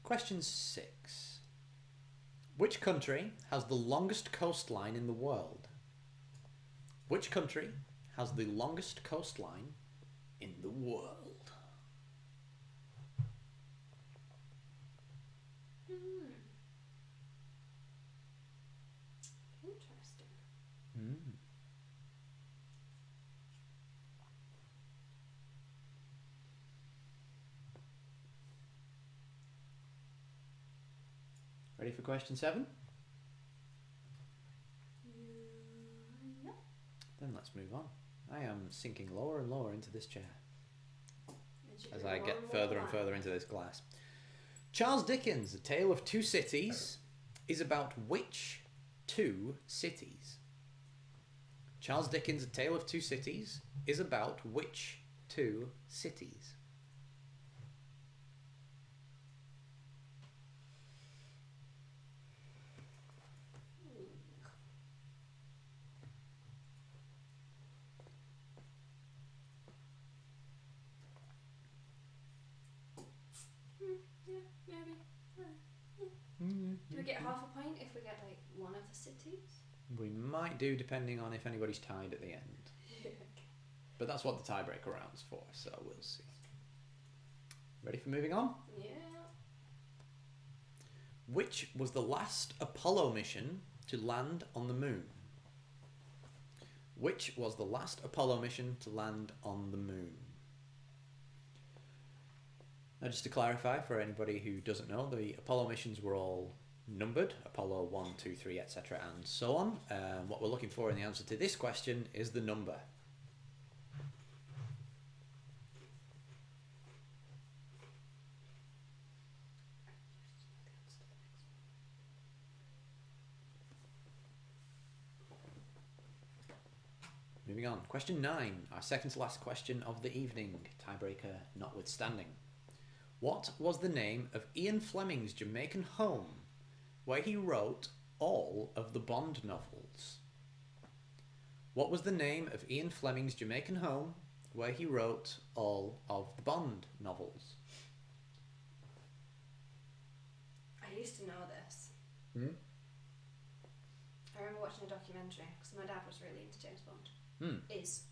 A: Question 6. Which country has the longest coastline in the world? Which country has the longest coastline in the world?
B: Interesting.
A: Ready for question 7?
B: Yeah.
A: Then let's move on. I am sinking lower and lower into this chair as I get further and further into this glass. Charles Dickens' A Tale of Two Cities is about which two cities? Charles Dickens' A Tale of Two Cities is about which two cities? We might do depending on if anybody's tied at the end. But that's what the tiebreaker round's for, so we'll see. Ready for moving on?
B: Yeah.
A: Which was the last Apollo mission to land on the moon? Which was the last Apollo mission to land on the moon? Now, just to clarify for anybody who doesn't know, the Apollo missions were all numbered, Apollo 1, 2, 3, etc. and so on. What we're looking for in the answer to this question is the number. Moving on. Question 9, our second to last question of the evening, tiebreaker notwithstanding. What was the name of Ian Fleming's Jamaican home where he wrote all of the Bond novels? What was the name of Ian Fleming's Jamaican home where he wrote all of the Bond novels?
B: I used to know this.
A: Hmm?
B: I remember watching a documentary because my dad was really into James Bond. Is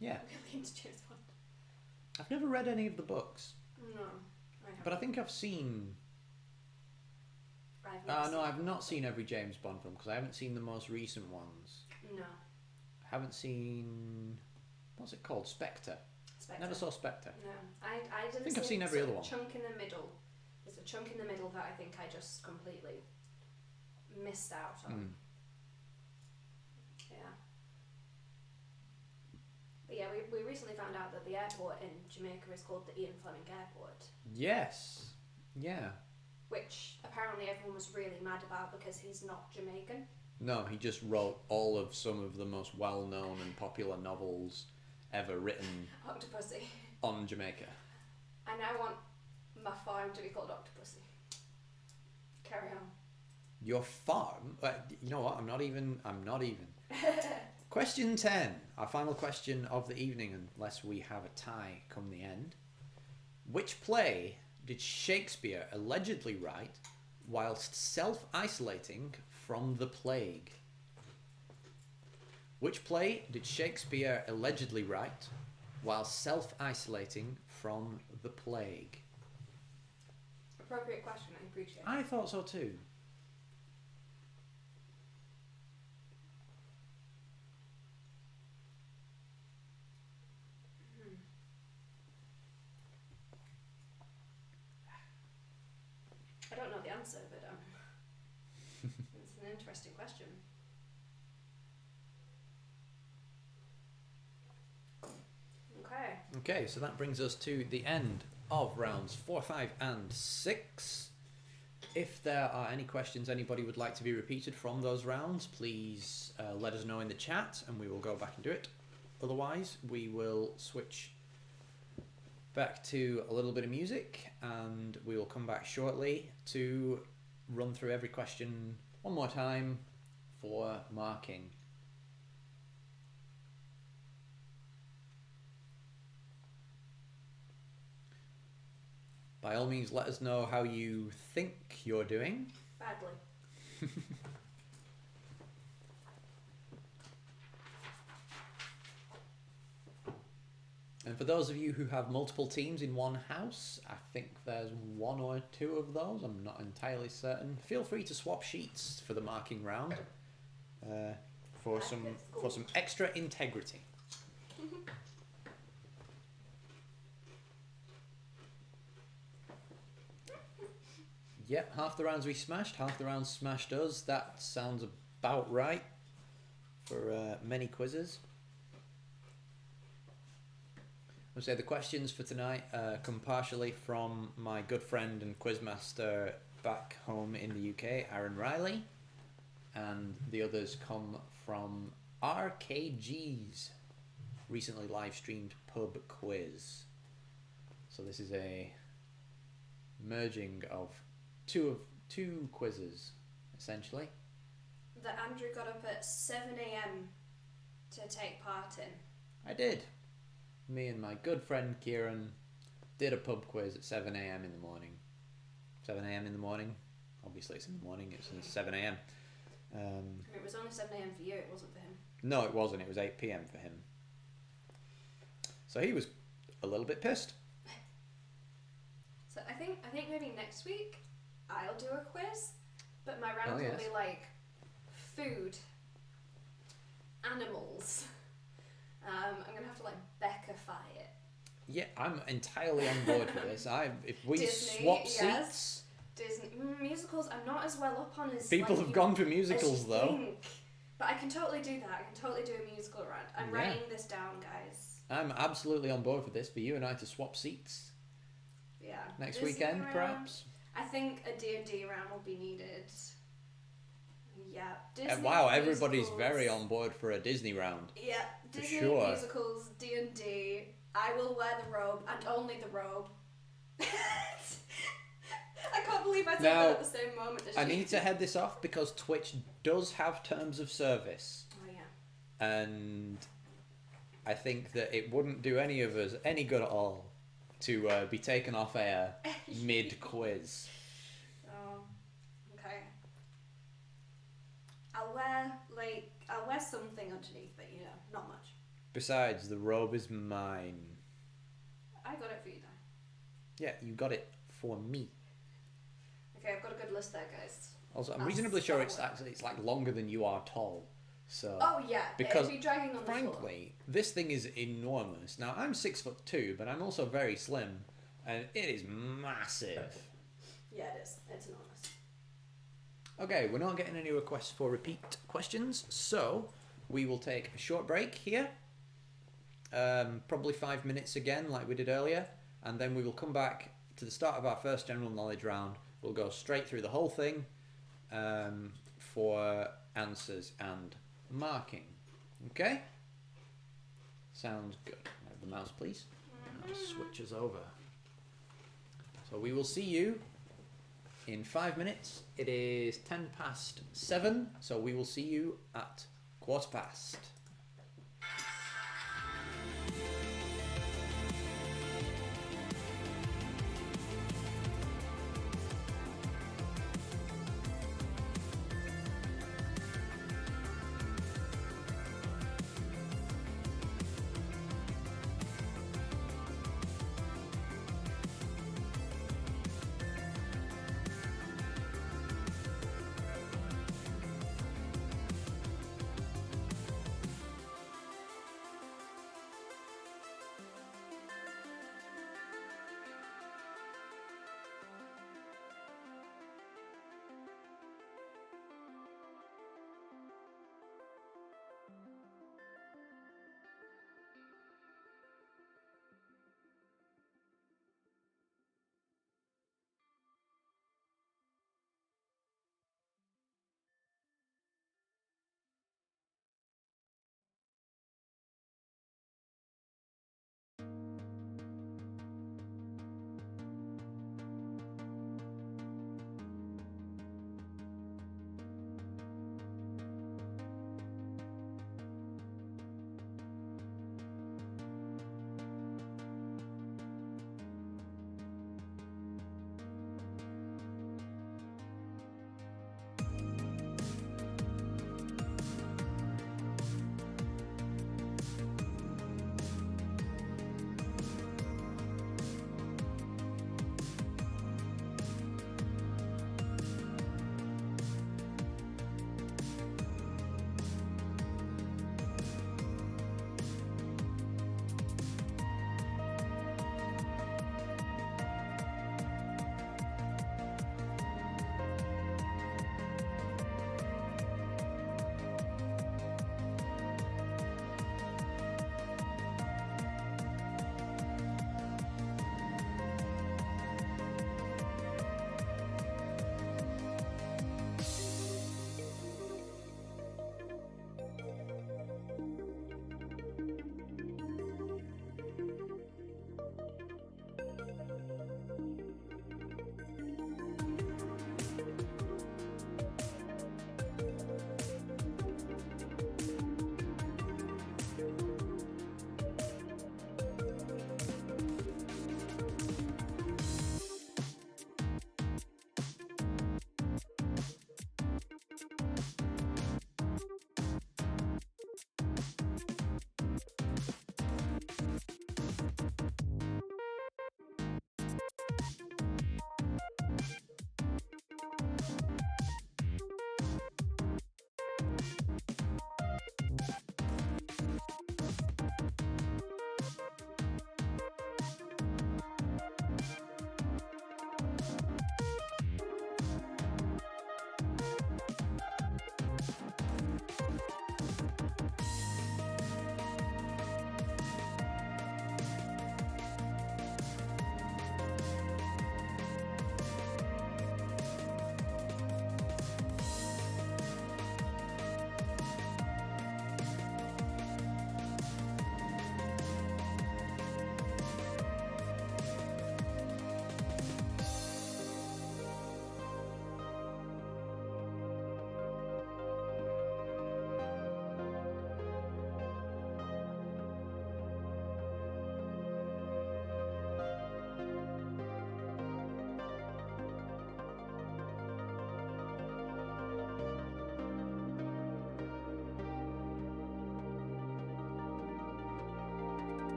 A: Yeah.
B: really into James Bond.
A: I've never read any of the books,
B: No, I haven't.
A: but I think I've seen... I've not seen every James Bond film because I haven't seen the most recent ones.
B: No.
A: I haven't seen... What's it called? Spectre.
B: Spectre.
A: Never saw Spectre.
B: No, I didn't.
A: I think I've seen every other one.
B: Chunk in the middle. There's a chunk in the middle that I think I just completely missed out on. Yeah. But yeah, we recently found out that the airport in Jamaica is called the Ian Fleming Airport.
A: Yes. Yeah.
B: Which apparently everyone was really mad about because he's not Jamaican.
A: No, he just wrote all of some of the most well-known and popular novels ever written
B: Octopussy.
A: on Jamaica.
B: And I want my farm to be called Octopussy. Carry on.
A: Your farm? You know what? I'm not even. Question 10, our final question of the evening, unless we have a tie come the end. Which play did Shakespeare allegedly write whilst self-isolating from the plague? Which play did Shakespeare allegedly write whilst self-isolating from the plague?
B: Appropriate question, I appreciate it.
A: I thought so too.
B: I don't know the answer, but it's an interesting question. Okay.
A: Okay, so that brings us to the end of rounds 4, 5 and 6. If there are any questions anybody would like to be repeated from those rounds, please let us know in the chat and we will go back and do it. Otherwise, we will switch back to a little bit of music and we will come back shortly to run through every question one more time for marking. By all means, let us know how you think you're doing.
B: Badly.
A: And for those of you who have multiple teams in one house, I think there's 1 or 2 of those, I'm not entirely certain. Feel free to swap sheets for the marking round for some extra integrity. Yep, half the rounds we smashed, half the rounds smashed us. That sounds about right for many quizzes. I'll say the questions for tonight come partially from my good friend and quizmaster back home in the UK, Aaron Riley, and the others come from RKG's recently live streamed pub quiz. So this is a merging of two quizzes, essentially.
B: That Andrew got up at 7 a.m. to take part in.
A: I did. Me and my good friend Kieran did a pub quiz at 7 a.m. in the morning. 7 a.m. in the morning. Obviously it's in the morning, it's 7 a.m.
B: I mean, it was only 7 a.m. for you. It wasn't for him.
A: No, it wasn't. It was 8 p.m. for him. So he was a little bit pissed.
B: So I think maybe next week I'll do a quiz, but my rounds will be like food, animals. I'm gonna have to like Beckify it.
A: Yeah, I'm entirely on board with this. If we
B: Disney,
A: swap seats,
B: Disney musicals, I'm not as well up on as
A: people
B: like,
A: have gone for musicals
B: as you
A: though.
B: think. But I can totally do that. I can totally do a musical round. I'm writing this down, guys.
A: I'm absolutely on board for this. For you and I to swap seats
B: Yeah.
A: next
B: Disney
A: weekend,
B: round.
A: perhaps.
B: I think a D&D round will be needed. Yeah. Disney
A: Wow, everybody's
B: musicals.
A: very on board for a Disney round.
B: Yeah,
A: For
B: Disney
A: sure.
B: musicals, D&D. I will wear the robe and only the robe. I can't believe I said
A: Now,
B: that at the same moment as
A: I
B: you.
A: need to head this off because Twitch does have terms of service,
B: Oh yeah.
A: and I think that it wouldn't do any of us any good at all to be taken off air mid-quiz.
B: Oh, okay. I'll wear something underneath, but you know, not much.
A: Besides, the robe is mine.
B: I got it for you though.
A: Yeah, you got it for me.
B: Okay, I've got a good list there, guys.
A: Also, I'm
B: I'll
A: reasonably sure
B: start
A: it's like longer than you are tall. So
B: Oh yeah,
A: because
B: it'd be dragging on the floor.
A: frankly, this thing is enormous. Now I'm 6'2", but I'm also very slim, and it is massive.
B: Yeah, it is. It's enormous.
A: Okay, we're not getting any requests for repeat questions, so we will take a short break here. Probably 5 minutes again, like we did earlier, and then we will come back to the start of our first general knowledge round. We'll go straight through the whole thing for answers and marking. Okay? Sounds good. Have the mouse, please. I'll switch us over. So we will see you in 5 minutes. It is 7:10, so we will see you at 7:15.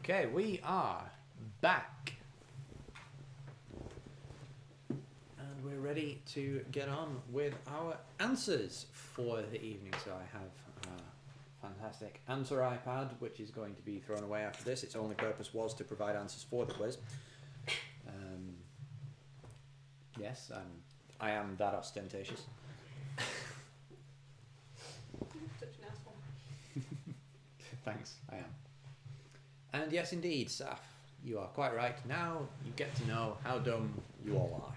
A: Okay, we are back. And we're ready to get on with our answers for the evening. So I have a fantastic answer iPad, which is going to be thrown away after this. Its only purpose was to provide answers for the quiz. Yes, I am that ostentatious.
B: Such an asshole.
A: Thanks, I am. And yes, indeed, Saf, you are quite right. Now you get to know how dumb you all are.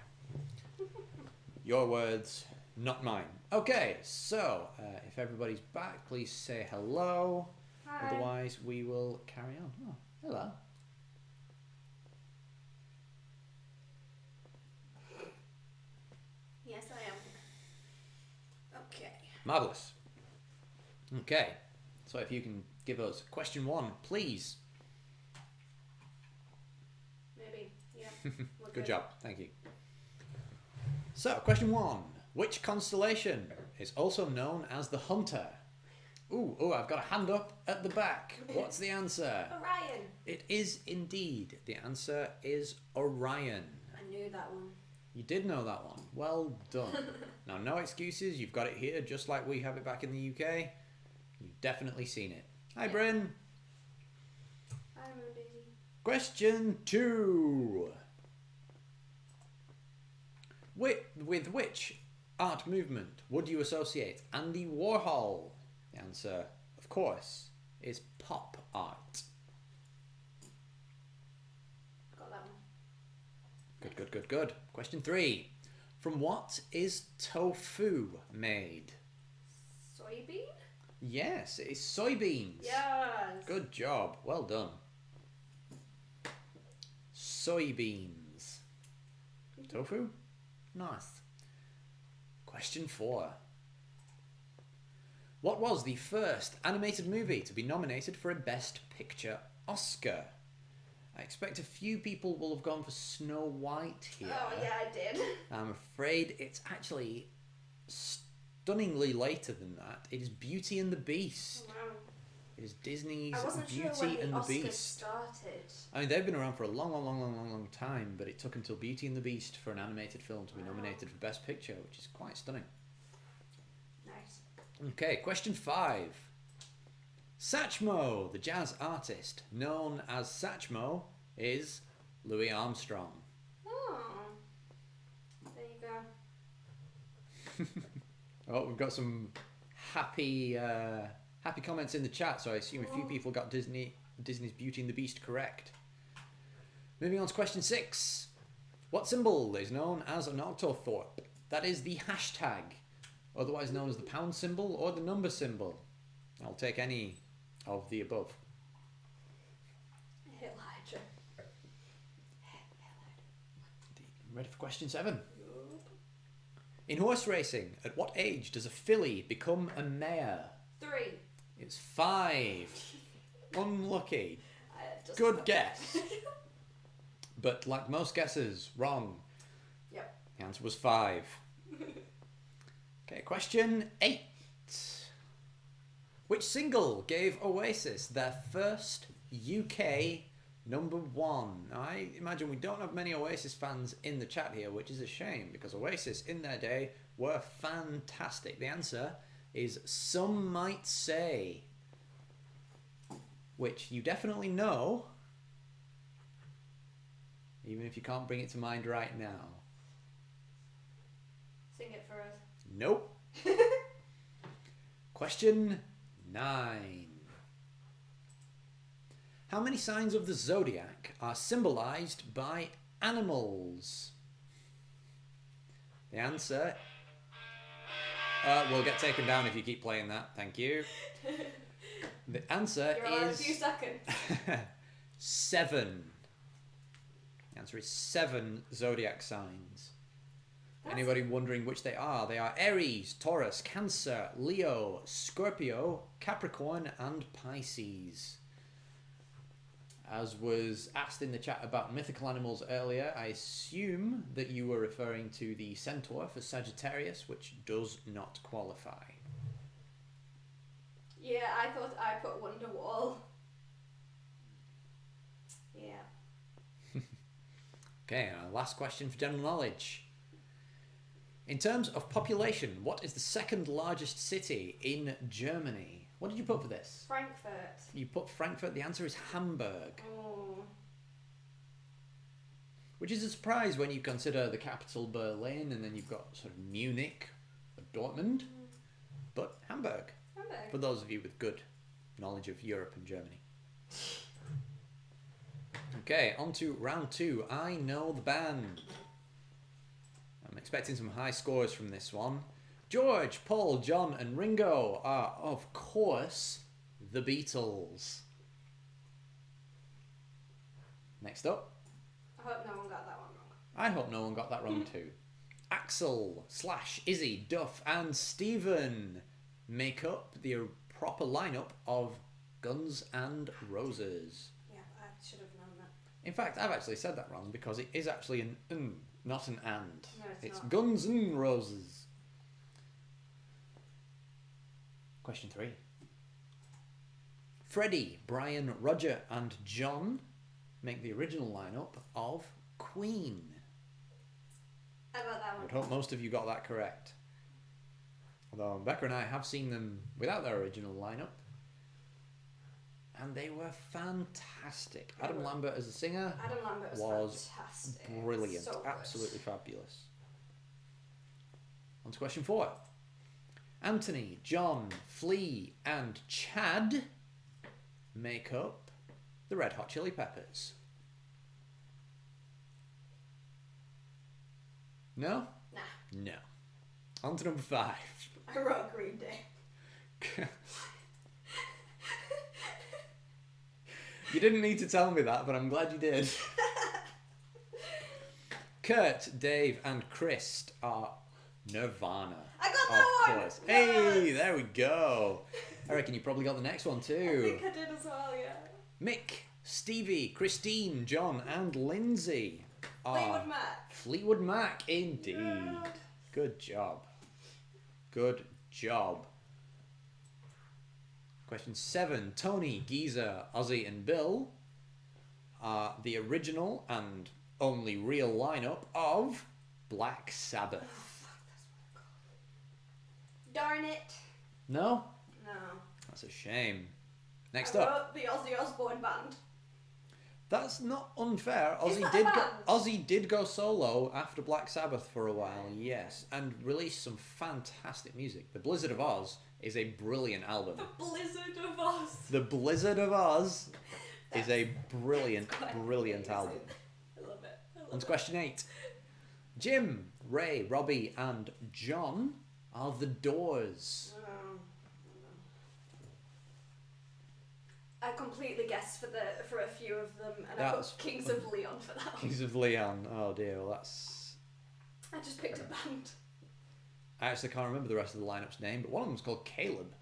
A: Your words, not mine. Okay, so if everybody's back, please say hello.
B: Hi.
A: Otherwise, we will carry on. Oh, hello.
B: Yes, I am. Okay.
A: Marvellous. Okay, so if you can give us question 1, please.
B: Maybe. Yeah. We're
A: Good job, thank you. So, question 1. Which constellation is also known as the Hunter? Ooh, I've got a hand up at the back. What's the answer?
B: Orion.
A: It is indeed. The answer is Orion.
B: I knew that one.
A: You did know that one. Well done. Now, no excuses. You've got it here just like we have it back in the UK. You've definitely seen it. Hi,
B: Yeah.
A: Bryn.
B: Hi, Moon Daisy.
A: Question 2. With which art movement would you associate Andy Warhol? The answer, of course, is pop art.
B: Got that one.
A: Good. Question 3. From what is tofu made?
B: Soybean?
A: Yes, it is soybeans.
B: Yes.
A: Good job. Well done. Soybeans. Tofu? Nice. Question 4. What was the first animated movie to be nominated for a Best Picture Oscar? I expect a few people will have gone for Snow White here.
B: Oh, yeah, I did.
A: I'm afraid it's actually stunningly later than that. It is Beauty and the Beast.
B: Wow.
A: It is Disney's
B: I wasn't
A: Beauty
B: sure when
A: and
B: the
A: the
B: Oscars
A: Beast.
B: started.
A: I mean, they've been around for a long time, but it took until Beauty and the Beast for an animated film to be nominated for Best Picture, which is quite stunning.
B: Nice.
A: Okay, question 5. Satchmo, the jazz artist known as Satchmo, is Louis Armstrong.
B: Oh. There you go.
A: Oh, we've got some happy comments in the chat, so I assume a few people got Disney's Beauty and the Beast correct. Moving on to question 6. What symbol is known as an octothorpe? That is the hashtag, otherwise known as the pound symbol or the number symbol. I'll take any of the above.
B: Hail Hydra.
A: Ready for question 7? In horse racing, at what age does a filly become a mare?
B: 3.
A: It's 5. Unlucky.
B: Just
A: Good guess. But like most guesses, wrong.
B: Yep.
A: The answer was 5. Okay, question 8. Which single gave Oasis their first UK number 1? Now, I imagine we don't have many Oasis fans in the chat here, which is a shame, because Oasis in their day were fantastic. The answer is Some Might Say, which you definitely know, even if you can't bring it to mind right now.
B: Sing it for us.
A: Nope. Question 9. How many signs of the zodiac are symbolized by animals? The answer... we'll get taken down if you keep playing that. Thank you. The answer
B: You're allowed a
A: is...
B: few seconds.
A: 7. The answer is 7 zodiac signs. Anybody wondering which they are Aries, Taurus, Cancer, Leo, Scorpio, Capricorn, and Pisces. As was asked in the chat about mythical animals earlier, I assume that you were referring to the centaur for Sagittarius, which does not qualify.
B: Yeah, I thought I put Wonderwall.
A: Okay, our last question for general knowledge. In terms of population, what is the second largest city in Germany? What did you put for this?
B: Frankfurt.
A: You put Frankfurt. The answer is Hamburg.
B: Oh.
A: Which is a surprise when you consider the capital Berlin and then you've got sort of Munich or Dortmund. But Hamburg,
B: Hamburg.
A: for those of you with good knowledge of Europe and Germany. Okay, on to round 2. I know the band. I'm expecting some high scores from this one. George, Paul, John, and Ringo are, of course, the Beatles. Next up.
B: I hope no one got that one wrong.
A: I hope no one got that wrong too. Axel, Slash, Izzy, Duff, and Stephen make up the proper lineup of Guns N' Roses.
B: Yeah, I should have known that.
A: In fact, I've actually said that wrong because it is actually an not an and.
B: No,
A: It's
B: not.
A: Guns N' Roses. Question 3. Freddie, Brian, Roger, and John make the original lineup of Queen.
B: I got that
A: I
B: one.
A: would hope most of you got that correct. Although Becca and I have seen them without their original lineup. And they were fantastic.
B: They
A: Adam
B: were.
A: Lambert as a singer
B: Adam Lambert
A: was
B: fantastic.
A: brilliant.
B: So good.
A: Absolutely fabulous. On to question 4. Anthony, John, Flea, and Chad make up the Red Hot Chili Peppers. No?
B: Nah,
A: No. On to number 5.
B: I wrote Green Day.
A: You didn't need to tell me that, but I'm glad you did. Kurt, Dave, and Chris are Nirvana.
B: I got that
A: Of
B: one!
A: course.
B: Yes!
A: Hey, there we go. I reckon you probably got the next one
B: I
A: too.
B: think I did as well, yeah.
A: Mick, Stevie, Christine, John, and Lindsay are
B: Fleetwood Mac.
A: Fleetwood Mac, indeed.
B: Yeah.
A: Good job. Good job. Question 7. Tony, Geezer, Ozzy, and Bill are the original and only real lineup of Black Sabbath.
B: Darn it.
A: No?
B: No.
A: That's a shame. Next
B: I
A: up.
B: wrote the Ozzy Osbourne Band.
A: That's not unfair.
B: Is
A: Ozzy
B: that
A: did
B: a
A: go,
B: band?
A: Ozzy did go solo after Black Sabbath for a while, yes, and released some fantastic music. The Blizzard of Oz is a brilliant album.
B: The Blizzard of Oz.
A: The Blizzard of Oz is a brilliant,
B: quite
A: brilliant
B: amazing.
A: album.
B: I love it. I love
A: On to
B: it.
A: question 8. Jim, Ray, Robbie, and John are the Doors.
B: I completely guessed for a few of them, and I
A: That's
B: put Kings of Leon for that one.
A: Kings of Leon. Oh dear, well that's...
B: I just picked a band.
A: I actually can't remember the rest of the lineup's name, but one of them's called Caleb.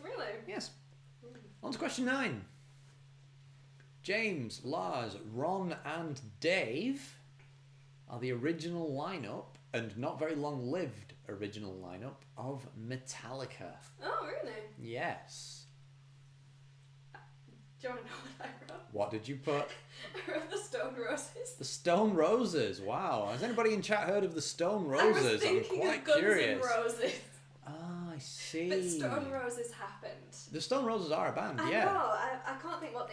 B: Really?
A: Yes. On to question 9. James, Lars, Ron, and Dave are the original lineup, and not very long-lived original lineup, of Metallica.
B: Oh, really?
A: Yes.
B: Do you want to know what I wrote?
A: What did you put?
B: I wrote the Stone Roses.
A: The Stone Roses. Wow. Has anybody in chat heard of the Stone
B: I was
A: Roses? I'm
B: thinking
A: quite
B: of Guns
A: curious.
B: N' Roses.
A: Ah, I see.
B: But Stone Roses happened.
A: The Stone Roses are a band,
B: I
A: yeah.
B: know. I can't think what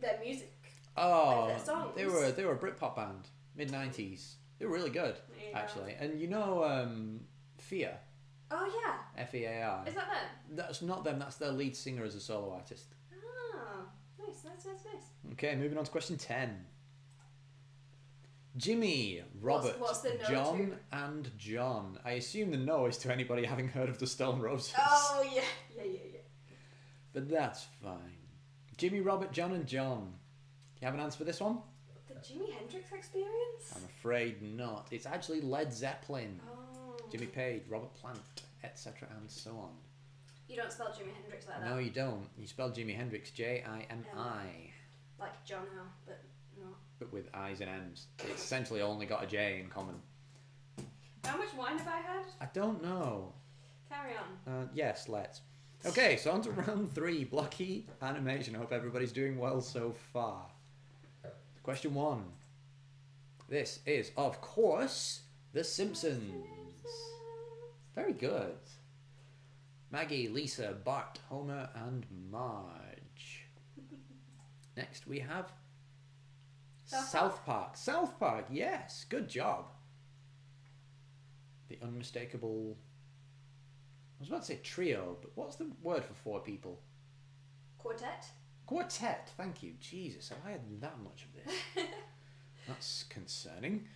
B: their music.
A: Oh,
B: Like their songs.
A: they were a Britpop band, mid-90s. They were really good,
B: Yeah.
A: actually. And you know, Fear,
B: Oh yeah.
A: F-E-A-R.
B: Is that them?
A: That's not them. That's their lead singer as a solo artist.
B: Oh, nice.
A: Okay, moving on to question 10. Jimmy, Robert,
B: What's the no
A: John, and John. I assume the no is to anybody having heard of the Stone Roses.
B: Oh yeah.
A: But that's fine. Jimmy, Robert, John, and John. Do you have an answer for this one?
B: The Jimi Hendrix Experience.
A: I'm afraid not. It's actually Led Zeppelin,
B: Oh.
A: Jimmy Page, Robert Plant, etc. and so on.
B: You don't spell Jimi Hendrix like that.
A: No, you don't. You spell Jimi Hendrix J-I-M-I,
B: Like John O, but no.
A: but with I's and M's. It's essentially only got a J in common.
B: How much wine have I had?
A: I don't know.
B: Carry on.
A: Yes, let's. Okay, so on to round 3, blocky animation. I hope everybody's doing well so far. Question 1. This is, of course, The Simpsons. Very good. Maggie, Lisa, Bart, Homer, and Marge. Next we have South Park. South Park, yes. Good job. The unmistakable... I was about to say trio, but what's the word for 4 people?
B: Quartet.
A: Quartet, thank you. Jesus, have I had that much of this? That's concerning.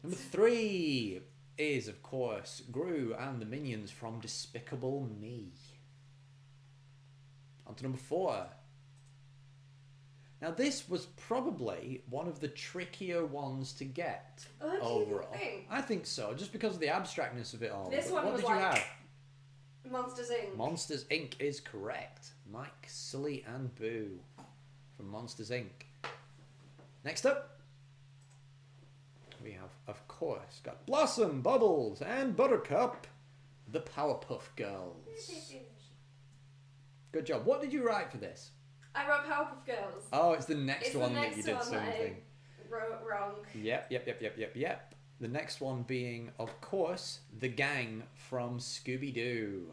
A: Number 3 is, of course, Gru and the minions from Despicable Me. On to number 4. Now, this was probably one of the trickier ones to get overall.
B: Think?
A: I think so, just because of the abstractness of it all.
B: This
A: But
B: one
A: what
B: was
A: did you
B: like-
A: have?
B: Monsters Inc.
A: Monsters Inc. is correct. Mike, Sully, and Boo from Monsters Inc. Next up, we have, of course, got Blossom, Bubbles, and Buttercup, the Powerpuff Girls. Good job. What did you write for this?
B: I wrote Powerpuff Girls.
A: Oh, it's the next
B: It's the
A: one that
B: next
A: you did
B: one that I
A: something.
B: wrote wrong.
A: Yep. The next one being, of course, the gang from Scooby-Doo.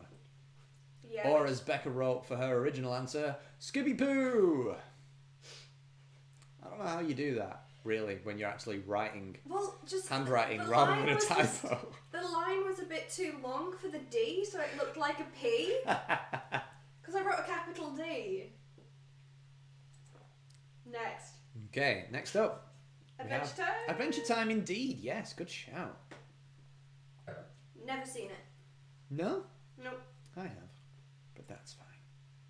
B: Yeah.
A: Or as Becca wrote for her original answer, Scooby-Poo! I don't know how you do that, really, when you're actually writing
B: Well, just
A: handwriting
B: the
A: rather
B: line
A: than a
B: was just-
A: typo.
B: the line was a bit too long for the D, so it looked like a P. Because I wrote a capital D. Next.
A: Okay, next up. we
B: Adventure
A: have
B: Time?
A: Adventure Time indeed, yes, good shout.
B: Never seen it.
A: No?
B: Nope.
A: I have, but that's fine.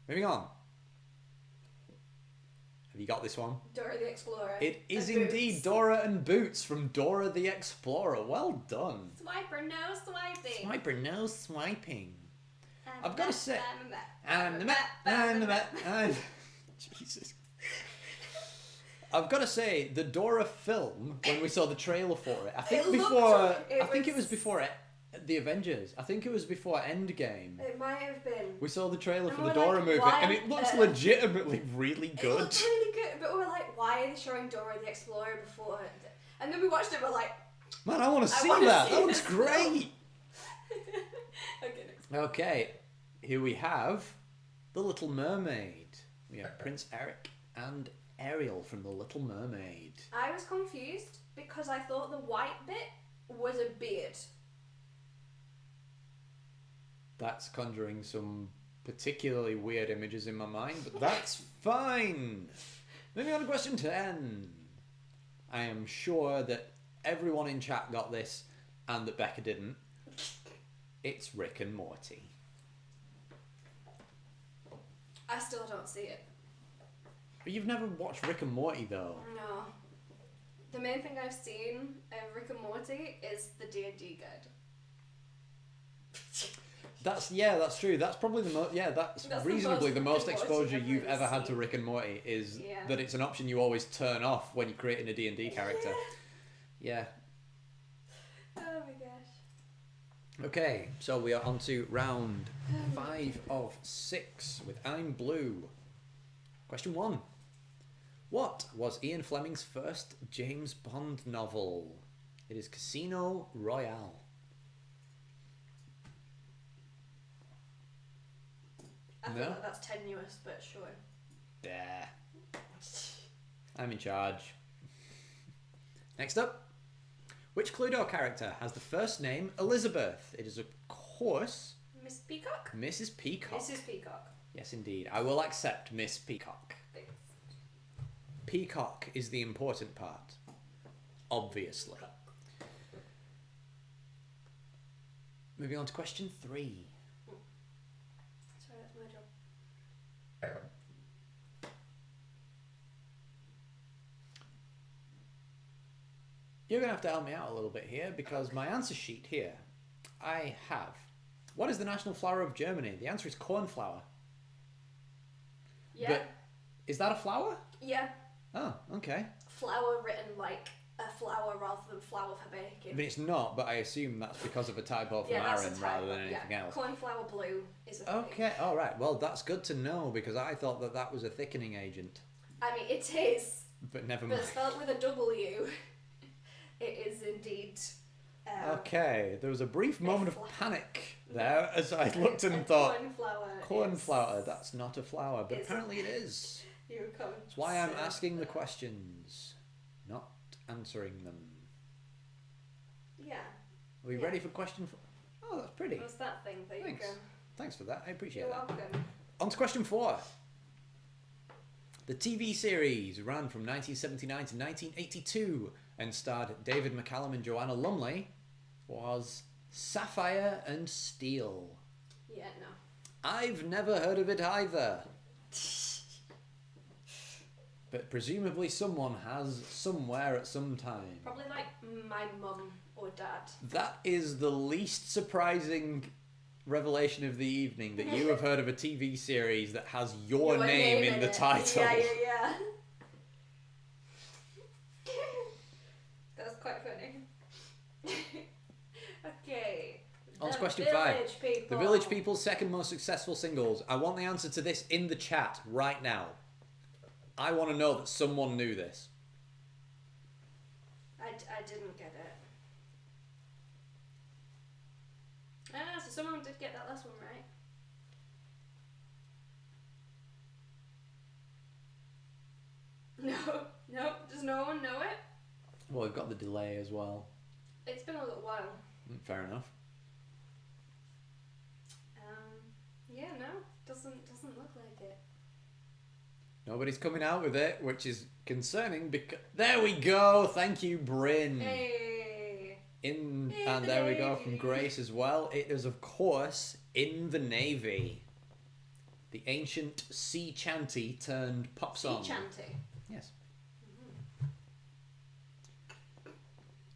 A: Moving on. Have you got this one?
B: Dora the Explorer.
A: It is
B: And
A: indeed
B: Boots.
A: Dora and Boots from Dora the Explorer. Well done.
B: Swiper, no swiping.
A: Swiper, no swiping.
B: I'm
A: I've gotta
B: the
A: say-
B: map, I'm the map,
A: And the map, and the map, and... Jesus. I've got to say, the Dora film, when we saw the trailer for it, I think
B: It looked-
A: before...
B: it
A: I think it was
B: was-
A: before the Avengers. I think it was before Endgame.
B: It might have been.
A: We saw the trailer
B: And
A: for
B: we're
A: the Dora
B: like,
A: movie,
B: why
A: and
B: on
A: it looks
B: earth?
A: legitimately really
B: It
A: good.
B: looked really good, but we were like, why are they showing Dora the Explorer before? And then we watched it, we're like,
A: Man, I want to
B: I
A: see
B: wanna
A: that.
B: see
A: That looks
B: this
A: great.
B: okay, next.
A: Okay, here we have The Little Mermaid. We have Prince Eric and Ariel from The Little Mermaid.
B: I was confused because I thought the white bit was a beard.
A: That's conjuring some particularly weird images in my mind, but that's fine. Moving on to question 10. I am sure that everyone in chat got this and that Becca didn't. It's Rick and Morty.
B: I still don't see it.
A: But you've never watched Rick and Morty though.
B: No. The main thing I've seen of Rick and Morty is the D&D guide.
A: That's true. That's probably that's
B: That's the
A: reasonably
B: most
A: the most
B: Rick and Morty
A: exposure
B: I've
A: you've
B: really
A: ever had to
B: seen.
A: Rick and Morty is
B: Yeah.
A: that it's an option you always turn off when you're creating a D&D character. Yeah.
B: Oh my gosh.
A: Okay, so we are on to round 5 of 6 with I'm Blue. Question 1. What was Ian Fleming's first James Bond novel? It is Casino Royale.
B: I feel
A: No?
B: like that's tenuous, but sure.
A: There. I'm in charge. Next up. Which Cluedo character has the first name Elizabeth? It is, of course,
B: Miss Peacock?
A: Mrs. Peacock.
B: Mrs. Peacock.
A: Yes, indeed. I will accept Miss Peacock.
B: Thanks.
A: Peacock is the important part. Obviously. Moving on to question 3.
B: Sorry, that's my job.
A: You're going to have to help me out a little bit here because my answer sheet here, I have. What is the national flower of Germany? The answer is cornflower.
B: Yeah.
A: But is that a flower?
B: Yeah.
A: Oh, okay.
B: Flour written like a flour rather than flour for
A: I
B: baking.
A: mean, it's not, but I assume that's because of a typo from
B: Yeah, that's a
A: Aaron rather than
B: typo,
A: anything
B: yeah.
A: else.
B: Cornflower blue is a thing.
A: Okay, alright. Well, that's good to know because I thought that that was a thickening agent.
B: I mean, it is,
A: But never
B: but
A: mind.
B: it's spelled with a W. It is indeed.
A: Okay, there was a brief moment of
B: flower.
A: panic there as I looked and thought,
B: Cornflower.
A: cornflower, that's not a flower, but
B: It's
A: apparently it is.
B: You were coming.
A: That's why I'm asking the questions, not answering them.
B: Yeah.
A: Are we ready for question 4? Oh, that's pretty.
B: What's that thing? There
A: Thanks.
B: you go.
A: Thanks for that. I appreciate
B: You're
A: that.
B: welcome.
A: On to question 4. The TV series ran from 1979 to 1982 and starred David McCallum and Joanna Lumley was Sapphire and Steel.
B: Yeah, no.
A: I've never heard of it either. But presumably someone has somewhere at some time.
B: Probably like my mum or dad.
A: That is the least surprising revelation of the evening, that you have heard of a TV series that has your name in the
B: it.
A: title.
B: Yeah. That's quite funny. Okay.
A: On to
B: The
A: question
B: Village
A: 5.
B: People.
A: The Village People's second most successful singles. I want the answer to this in the chat right now. I want to know that someone knew this.
B: I didn't get it. Ah, so someone did get that last one right. No, does no one know it?
A: Well, we've got the delay as well.
B: It's been a little while.
A: Fair enough.
B: Yeah, no, doesn't look like it.
A: Nobody's coming out with it, which is concerning because... There we go! Thank you, Bryn.
B: Hey.
A: And
B: the
A: there we go from
B: Navy.
A: Grace as well. It is, of course, in the Navy. The ancient sea chanty turned pop song.
B: Sea chanty.
A: Yes.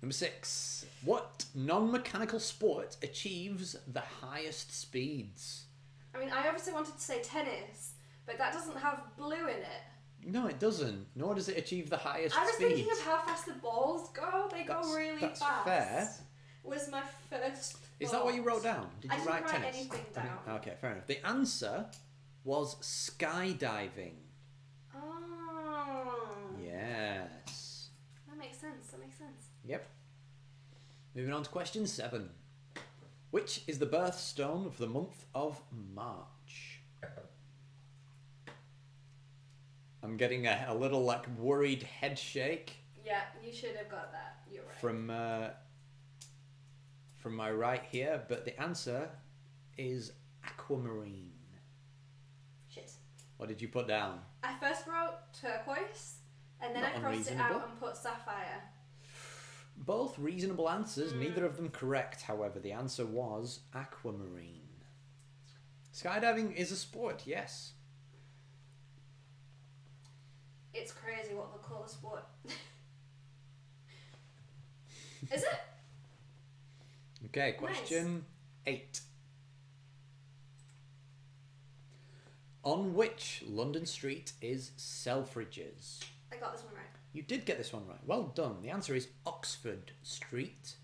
A: Number 6. What non-mechanical sport achieves the highest speeds?
B: I mean, I obviously wanted to say tennis, but that doesn't have blue in it.
A: No, it doesn't. Nor does it achieve the highest
B: I was
A: speeds.
B: thinking of how fast the balls go. They go really
A: that's
B: fast.
A: fair.
B: Was my first
A: Is that what you
B: thought.
A: wrote down? Did
B: I
A: you
B: didn't
A: write
B: write
A: tennis?
B: anything
A: Okay.
B: down.
A: Okay, fair enough. The answer was skydiving.
B: Oh.
A: Yes.
B: That makes sense.
A: Yep. Moving on to question 7. Which is the birthstone of the month of March? I'm getting a little like worried head shake
B: Yeah, you should have got that. You're right.
A: from my right here, but the answer is aquamarine.
B: Shit.
A: What did you put down?
B: I first wrote turquoise, and then
A: Not
B: I crossed it
A: unreasonable.
B: out and put sapphire.
A: Both reasonable answers, neither of them correct, however. The answer was aquamarine. Skydiving is a sport, yes.
B: It's crazy what they'll call a sport. Is it?
A: Okay, question 8. On which London street is Selfridges?
B: I got this one right.
A: You did get this one right. Well done. The answer is Oxford Street,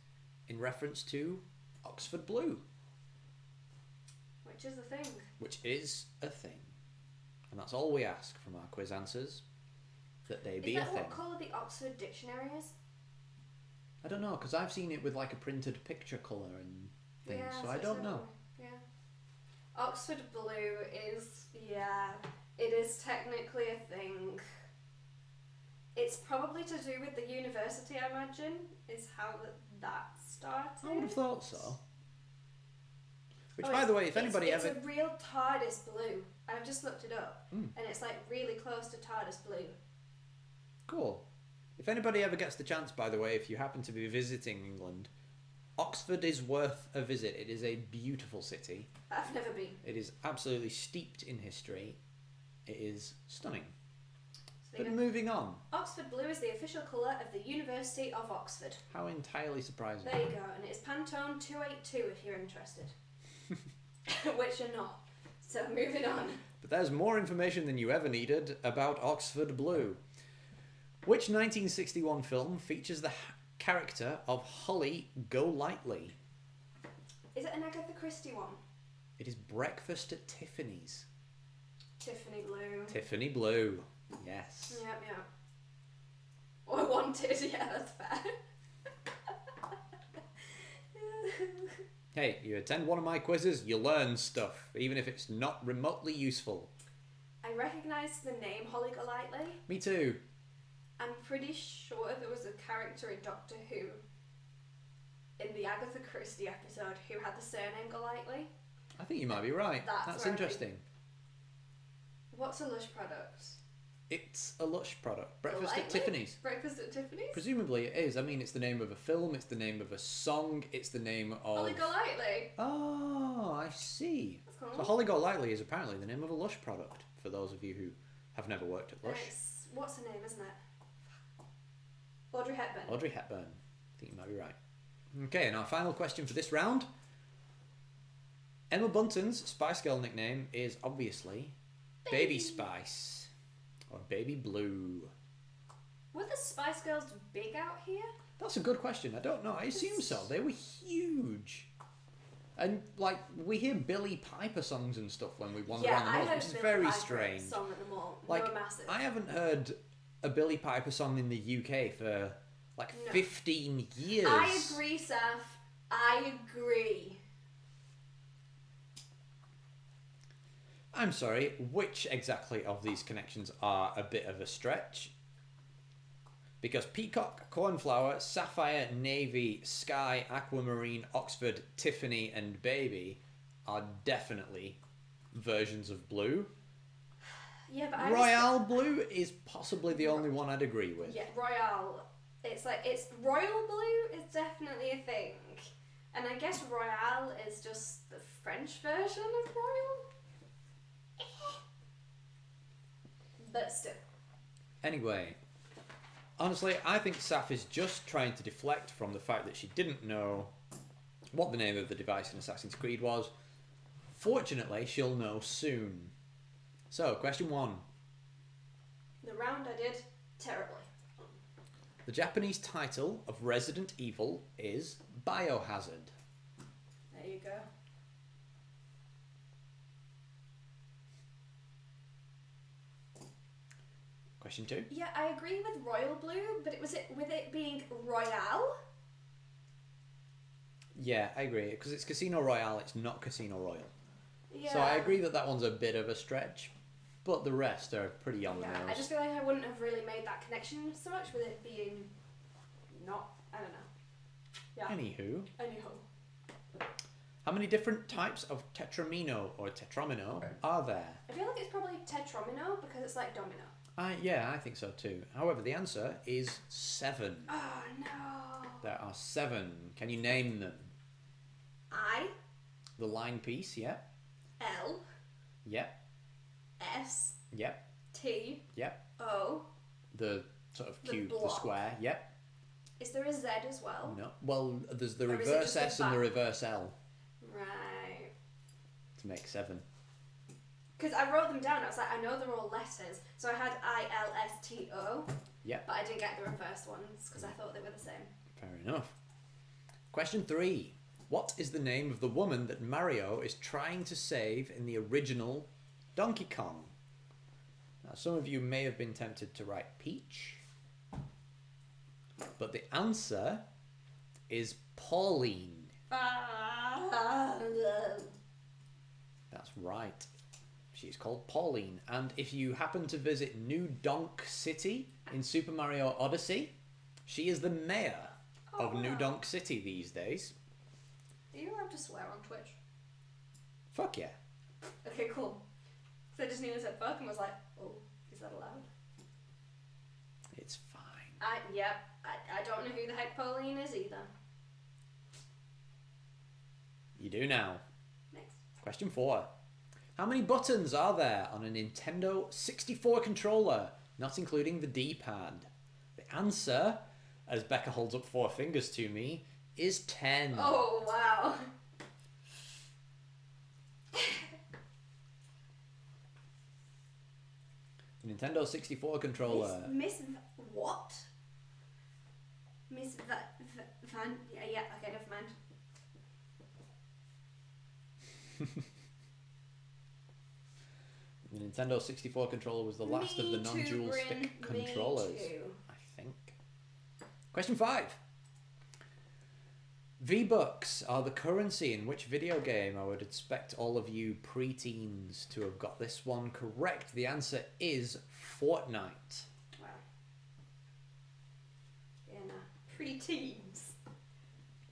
A: in reference to Oxford Blue,
B: Which is the thing.
A: which is a thing. And that's all we ask from our quiz answers, that they be
B: Is
A: a
B: that
A: thing.
B: what colour the Oxford Dictionary is?
A: I don't know, because I've seen it with like a printed picture colour and things,
B: Yeah,
A: so I
B: it's
A: don't
B: so
A: know.
B: cool. Yeah. Oxford Blue is, yeah, it is technically a thing. It's probably to do with the university, I imagine, is how that started.
A: I would have thought so. Which,
B: Oh,
A: by the way, if anybody
B: it's
A: ever...
B: a real TARDIS blue. I've just looked it up,
A: Mm.
B: and it's like really close to TARDIS blue.
A: Cool. If anybody ever gets the chance, by the way, if you happen to be visiting England, Oxford is worth a visit. It is a beautiful city.
B: I've never been.
A: It is absolutely steeped in history. It is stunning.
B: So
A: But
B: you know,
A: moving on.
B: Oxford blue is the official colour of the University of Oxford.
A: How entirely surprising.
B: There you go, and it's Pantone 282 if you're interested. Which you're not. So moving on.
A: But there's more information than you ever needed about Oxford Blue. Which 1961 film features the character of Holly Golightly?
B: Is it an Agatha Christie one?
A: It is Breakfast at Tiffany's.
B: Tiffany blue.
A: Tiffany Blue. Yes.
B: Yep. Or wanted, yeah, that's fair.
A: Hey, you attend one of my quizzes, you learn stuff, even if it's not remotely useful.
B: I recognise the name Holly Golightly.
A: Me too.
B: I'm pretty sure there was a character in Doctor Who in the Agatha Christie episode who had the surname Golightly.
A: I think you might be right.
B: That's
A: That's
B: where I think-
A: interesting.
B: What's a Lush product?
A: It's a Lush product. Breakfast at
B: Golightly?
A: Tiffany's.
B: Breakfast at Tiffany's?
A: Presumably it is. I mean, it's the name of a film, it's the name of a song, it's the name of...
B: Holly Golightly.
A: Oh, I see.
B: That's cool.
A: So Holly Golightly is apparently the name of a Lush product, for those of you who have never worked at Lush.
B: What's her name, isn't it? Audrey Hepburn.
A: Audrey Hepburn. I think you might be right. Okay, and our final question for this round. Emma Bunton's Spice Girl nickname is obviously Baby Spice or Baby Blue.
B: Were the Spice Girls big out here?
A: That's a good question. I don't know. I assume so. They were huge. And, like, we hear Billie Piper songs and stuff when we wander around the
B: I
A: malls,
B: heard
A: which is
B: Billie
A: very
B: Piper
A: strange.
B: Song at the mall.
A: Like,
B: They were massive.
A: I haven't heard a Billie Piper song in the UK for, like,
B: No.
A: 15 years.
B: I agree, Saf. I agree.
A: I'm sorry, which exactly of these connections are a bit of a stretch? Because Peacock, Cornflower, Sapphire, Navy, Sky, Aquamarine, Oxford, Tiffany, and Baby are definitely versions of Blue.
B: Yeah, but
A: Royale Blue is possibly the only one I'd agree with.
B: Yeah, Royale. It's Royal Blue is definitely a thing. And I guess Royale is just the French version of Royal. But still.
A: Anyway, honestly, I think Saf is just trying to deflect from the fact that she didn't know what the name of the device in Assassin's Creed was. Fortunately, she'll know soon. So, question 1.
B: The round I did terribly.
A: The Japanese title of Resident Evil is Biohazard.
B: There you go.
A: Question 2.
B: Yeah, I agree with Royal Blue, but with it being Royale.
A: Yeah, I agree. Because it's Casino Royale, it's not Casino Royal.
B: Yeah.
A: So I agree that that one's a bit of a stretch, but the rest are pretty on the
B: Yeah,
A: nose.
B: I just feel like I wouldn't have really made that connection so much with it being not. I don't know. Yeah.
A: Anywho,
B: Anyhow.
A: how many different types of tetramino or tetramino are there?
B: I feel like it's probably tetromino because it's like domino.
A: Yeah, I think so too. However, the answer is 7.
B: Oh no.
A: There are 7. Can you name them?
B: I,
A: The line piece, yep.
B: L,
A: Yep.
B: S,
A: Yep.
B: T,
A: Yep.
B: O.
A: The sort of
B: The
A: cube, the
B: block.
A: square, yep.
B: Is there a Z as well?
A: No. Well, there's the
B: Or is it
A: reverse
B: just a
A: S and the
B: back?
A: reverse L
B: Right.
A: to make 7.
B: Because I wrote them down. I was like, I know they're all letters. So I had I, L, S, T, O.
A: Yep.
B: But I didn't get the reverse ones because I thought they were the same.
A: Fair enough. Question 3. What is the name of the woman that Mario is trying to save in the original Donkey Kong? Now, some of you may have been tempted to write Peach, but the answer is Pauline. That's right. She's called Pauline, and if you happen to visit New Donk City in Super Mario Odyssey, she is the mayor of New
B: wow.
A: Donk City these days.
B: Are you allowed to swear on Twitch?
A: Fuck yeah.
B: Okay, cool. So I just knew I said fuck and was like, oh, is that allowed?
A: It's fine.
B: I don't know who the heck Pauline is either.
A: You do now.
B: Next.
A: Question 4. How many buttons are there on a Nintendo 64 controller, not including the D-pad? The answer, as Becca holds up 4 fingers to me, is 10.
B: Oh, wow.
A: The Nintendo 64 controller.
B: What? Miss Van... Yeah, okay, never mind.
A: The Nintendo 64 controller was the last of the
B: Me too,
A: non-dual
B: Bryn,
A: stick
B: me
A: controllers,
B: too.
A: I think. Question 5. V-Bucks are the currency in which video game? I would expect all of you preteens to have got this one correct. The answer is Fortnite.
B: Wow. Yeah, nah. Pre-teens.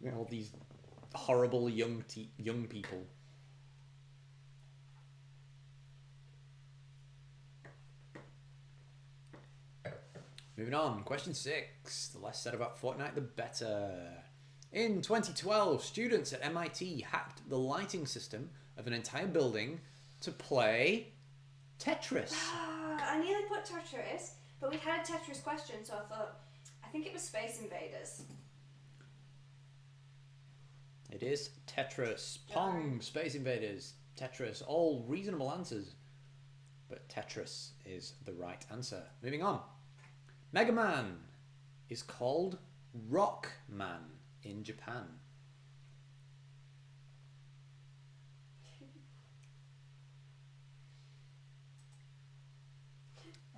A: You know, all these horrible young people. Moving on, question 6. The less said about Fortnite, the better. In 2012, students at MIT hacked the lighting system of an entire building to play Tetris.
B: I nearly put Tetris, but we had a Tetris question, so I think it was Space Invaders.
A: It is Tetris. Pong, Space Invaders, Tetris, all reasonable answers. But Tetris is the right answer. Moving on. Mega Man is called Rockman in Japan.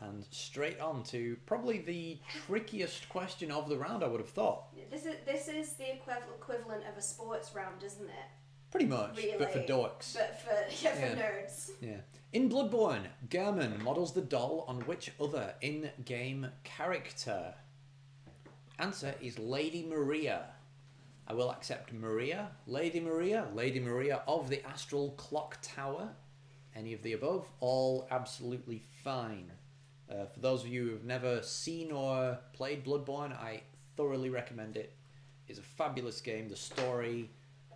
A: And straight on to probably the trickiest question of the round, I would have thought.
B: This is the equivalent of a sports round, isn't it?
A: Pretty much,
B: Really,
A: but for dorks.
B: But for nerds.
A: Yeah. In Bloodborne, Gehrman models the doll on which other in-game character? Answer is Lady Maria. I will accept Maria, Lady Maria of the Astral Clock Tower. Any of the above, all absolutely fine. For those of you who have never seen or played Bloodborne, I thoroughly recommend it. It's a fabulous game. The story,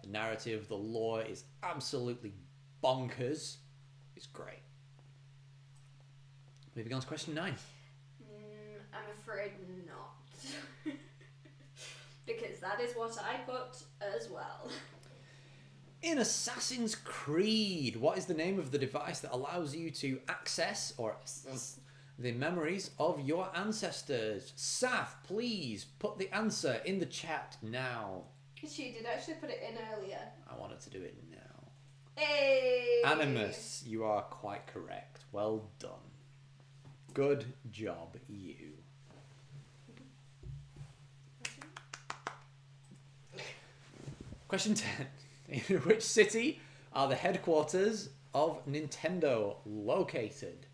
A: the narrative, the lore is absolutely bonkers. It's great. Moving on to question 9.
B: I'm afraid not. Because that is what I put as well.
A: In Assassin's Creed, what is the name of the device that allows you to access or the memories of your ancestors? Saf, please put the answer in the chat now.
B: She did actually put it in earlier.
A: I wanted to do it now.
B: Hey!
A: Animus, you are quite correct. Well done. Good job, you. Question 10. In which city are the headquarters of Nintendo located?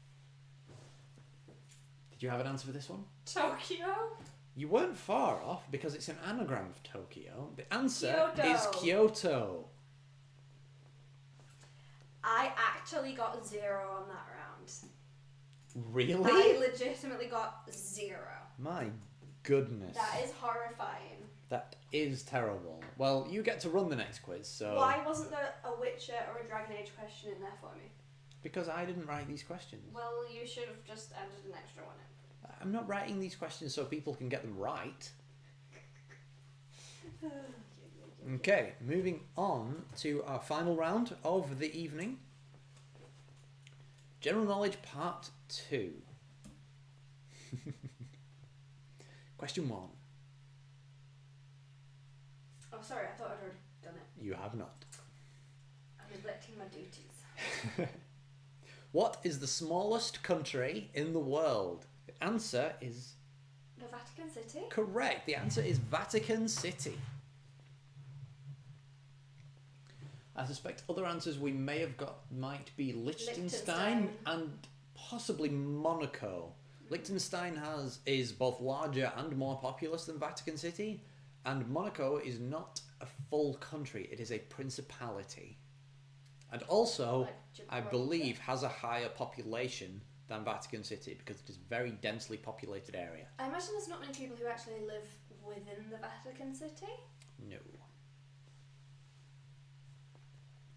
A: Did you have an answer for this one?
B: Tokyo?
A: You weren't far off because it's an anagram of Tokyo. The answer
B: Kyoto.
A: is Kyoto.
B: I actually got 0 on that round.
A: Really?
B: I legitimately got 0.
A: My goodness.
B: That is horrifying.
A: That is terrible. Well, you get to run the next quiz, so...
B: Why wasn't there a Witcher or a Dragon Age question in there for me?
A: Because I didn't write these questions.
B: Well, you should have just added an extra one in.
A: I'm not writing these questions so people can get them right. Okay, moving on to our final round of the evening. General Knowledge Part 2. Question 1.
B: Oh, sorry, I thought I'd already done it.
A: You have not.
B: I'm neglecting my duties.
A: What is the smallest country in the world? The answer is...
B: The Vatican City?
A: correct. The answer is Vatican City. I suspect other answers we may have got might be Liechtenstein and possibly Monaco. Liechtenstein is both larger and more populous than Vatican City, and Monaco is not a full country, it is a principality. And also,
B: Like
A: I believe, has a higher population than Vatican City because it is a very densely populated area.
B: I imagine there's not many people who actually live within the Vatican City.
A: No.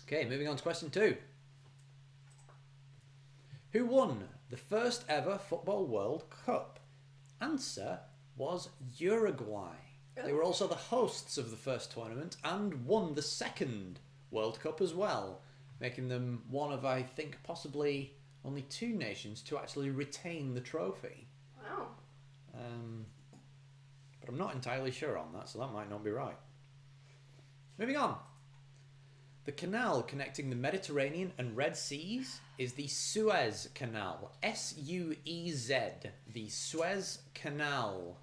A: Okay, moving on to question 2. Who won the first ever Football World Cup? Answer was Uruguay. They were also the hosts of the first tournament and won the second World Cup as well, making them one of, I think, possibly only 2 nations to actually retain the trophy.
B: Wow.
A: But I'm not entirely sure on that, so that might not be right. Moving on. The canal connecting the Mediterranean and Red Seas is the Suez Canal. S-U-E-Z. The Suez Canal.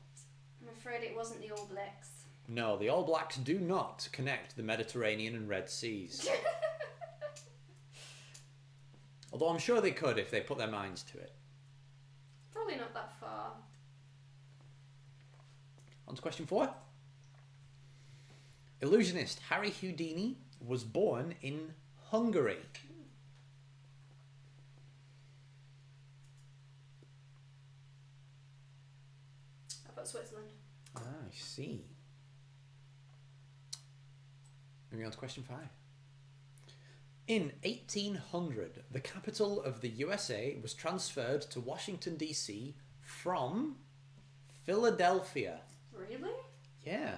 B: I'm afraid it wasn't the All Blacks.
A: No, the All Blacks do not connect the Mediterranean and Red Seas. Although I'm sure they could if they put their minds to it.
B: Probably not that far.
A: On to question 4. Illusionist Harry Houdini was born in Hungary.
B: How about Switzerland?
A: Ah, I see. Moving on to question 5. In 1800, the capital of the USA was transferred to Washington, D.C. from Philadelphia.
B: Really?
A: Yeah.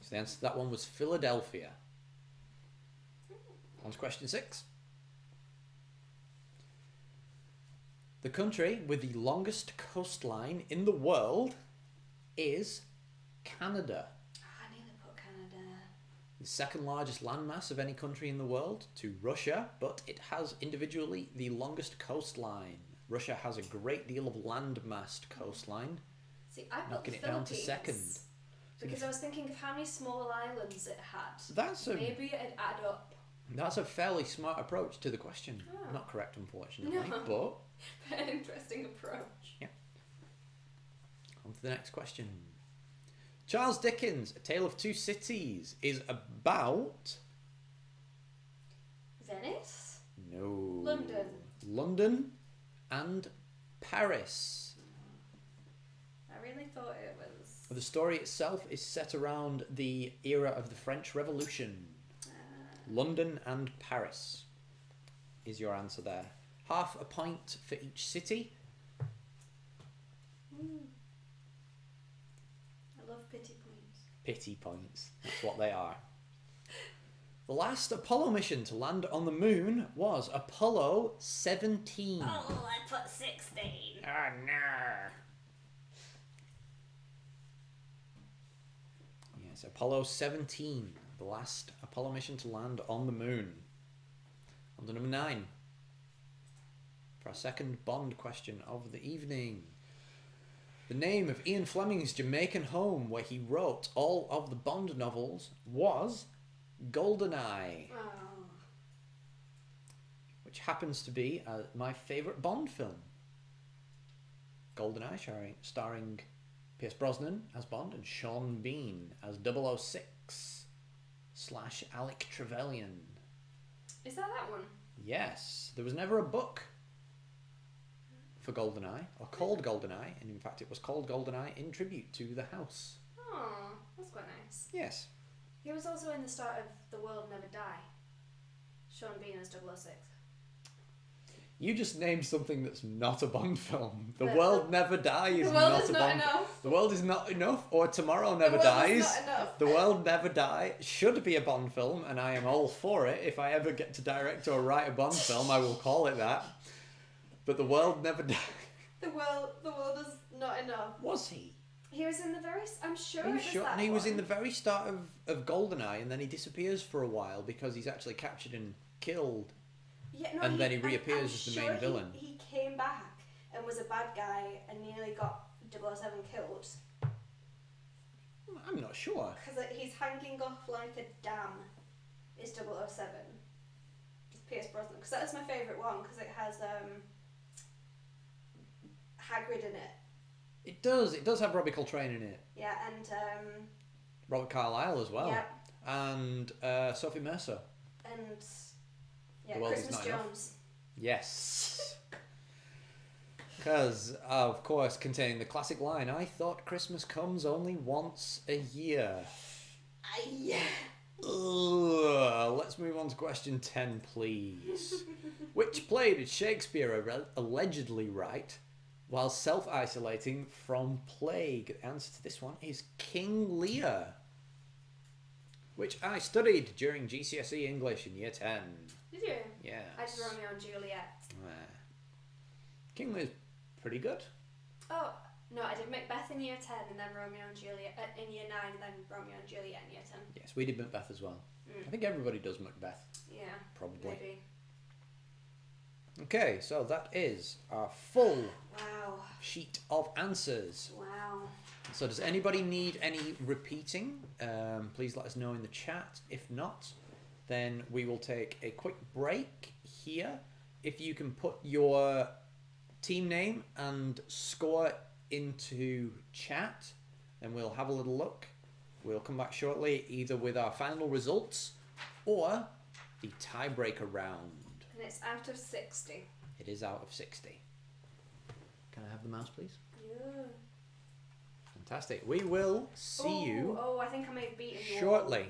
A: So the answer to that one was Philadelphia. On to question 6. The country with the longest coastline in the world is Canada.
B: I nearly put Canada.
A: The second largest landmass of any country in the world to Russia, but it has individually the longest coastline. Russia has a great deal of landmassed coastline,
B: See, I put
A: knocking
B: the
A: it down to
B: Philippines
A: second.
B: because I was thinking of how many small islands it had.
A: That's a
B: Maybe it'd add up.
A: That's a fairly smart approach to the question.
B: Oh.
A: Not correct, unfortunately,
B: No.
A: but
B: An interesting approach.
A: on to the next question. Charles Dickens' A Tale of Two Cities is about...
B: Venice?
A: No.
B: London.
A: London and Paris.
B: I really thought it was.
A: The story itself is set around the era of the French Revolution. London and Paris is your answer there. Half a point for each city.
B: I love pity points.
A: Pity points. That's what they are. The last Apollo mission to land on the moon was Apollo 17.
B: Oh, I put 16.
A: Oh no. Yes, Apollo 17. The last Apollo mission to land on the moon. On to number 9. For our second Bond question of the evening. The name of Ian Fleming's Jamaican home, where he wrote all of the Bond novels, was GoldenEye,
B: Oh.
A: which happens to be my favourite Bond film. GoldenEye, starring Pierce Brosnan as Bond and Sean Bean as 006 / Alec Trevelyan.
B: Is that one?
A: Yes, there was never a book for GoldenEye, or called GoldenEye, and in fact it was called GoldenEye in tribute to the house.
B: Oh, that's quite nice.
A: Yes.
B: He was also in the start of The World Never Die. Sean Bean as 006.
A: You just named something that's not a Bond film. The
B: The-
A: World Never Dies.
B: The world
A: not
B: is
A: a
B: not
A: Bond.
B: enough.
A: The World is not enough, or Tomorrow Never
B: The world
A: Dies.
B: is not enough.
A: The World Never Die should be a Bond film, and I am all for it. If I ever get to direct or write a Bond film, I will call it that. But The World Never Dies.
B: The world is not enough.
A: Was he?
B: He was in the very. I'm sure
A: Are
B: it
A: you
B: was
A: sure?
B: that
A: And he was in
B: one.
A: the very start of GoldenEye, and then he disappears for a while because he's actually captured and killed.
B: Yeah, no,
A: and then he
B: I'm
A: reappears as the
B: sure
A: main villain.
B: He came back and was a bad guy and nearly got 007 killed
A: I'm not sure.
B: because he's hanging off like a dam. Is 007? It's Pierce Brosnan because that's my favourite one because it has Hagrid in it.
A: It does. It does have Robbie Coltrane in it.
B: Yeah, and
A: Robert Carlyle as well.
B: yeah,
A: And Sophie Mercer.
B: and
A: The
B: yeah,
A: World Is
B: Christmas
A: Not Enough.
B: Jones.
A: Yes. Because, of course, containing the classic line, I thought Christmas comes only once a year.
B: Yeah.
A: Ugh. Let's move on to question 10, please. Which play did Shakespeare allegedly write while self-isolating from plague? The answer to this one is King Lear, which I studied during GCSE English in year 10.
B: Did you?
A: Yeah.
B: I did Romeo and Juliet.
A: King Lear's pretty good.
B: Oh, no, I did Macbeth in year 10 and then Romeo and Juliet in year 9 and then Romeo and Juliet in year 10.
A: Yes, we did Macbeth as well.
B: Mm.
A: I think everybody does Macbeth,
B: Yeah,
A: probably.
B: maybe.
A: Okay, so that is our full
B: Wow.
A: sheet of answers.
B: Wow.
A: So does anybody need any repeating? Please let us know in the chat. If not, then we will take a quick break here. If you can put your team name and score into chat, then we'll have a little look. We'll come back shortly, either with our final results or the tiebreaker round.
B: And it's out of 60.
A: It is out of 60. Can I have the mouse, please?
B: Yeah.
A: Fantastic. We will see you
B: Oh, I think I may have beaten you all.
A: shortly.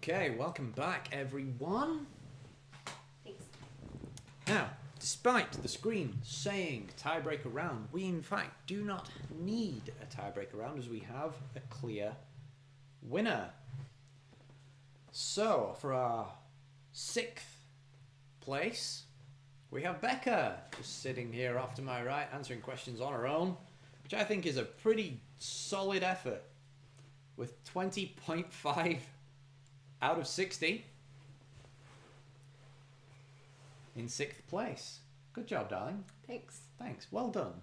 A: Okay, welcome back, everyone.
B: Thanks.
A: Now, despite the screen saying tiebreaker round, we in fact do not need a tiebreaker round as we have a clear winner. So, for our 6th place, we have Becca, just sitting here off to my right, answering questions on her own, which I think is a pretty solid effort, with 20.5 out of 60 in 6th place. Good job, darling.
B: Thanks.
A: Thanks. Well done.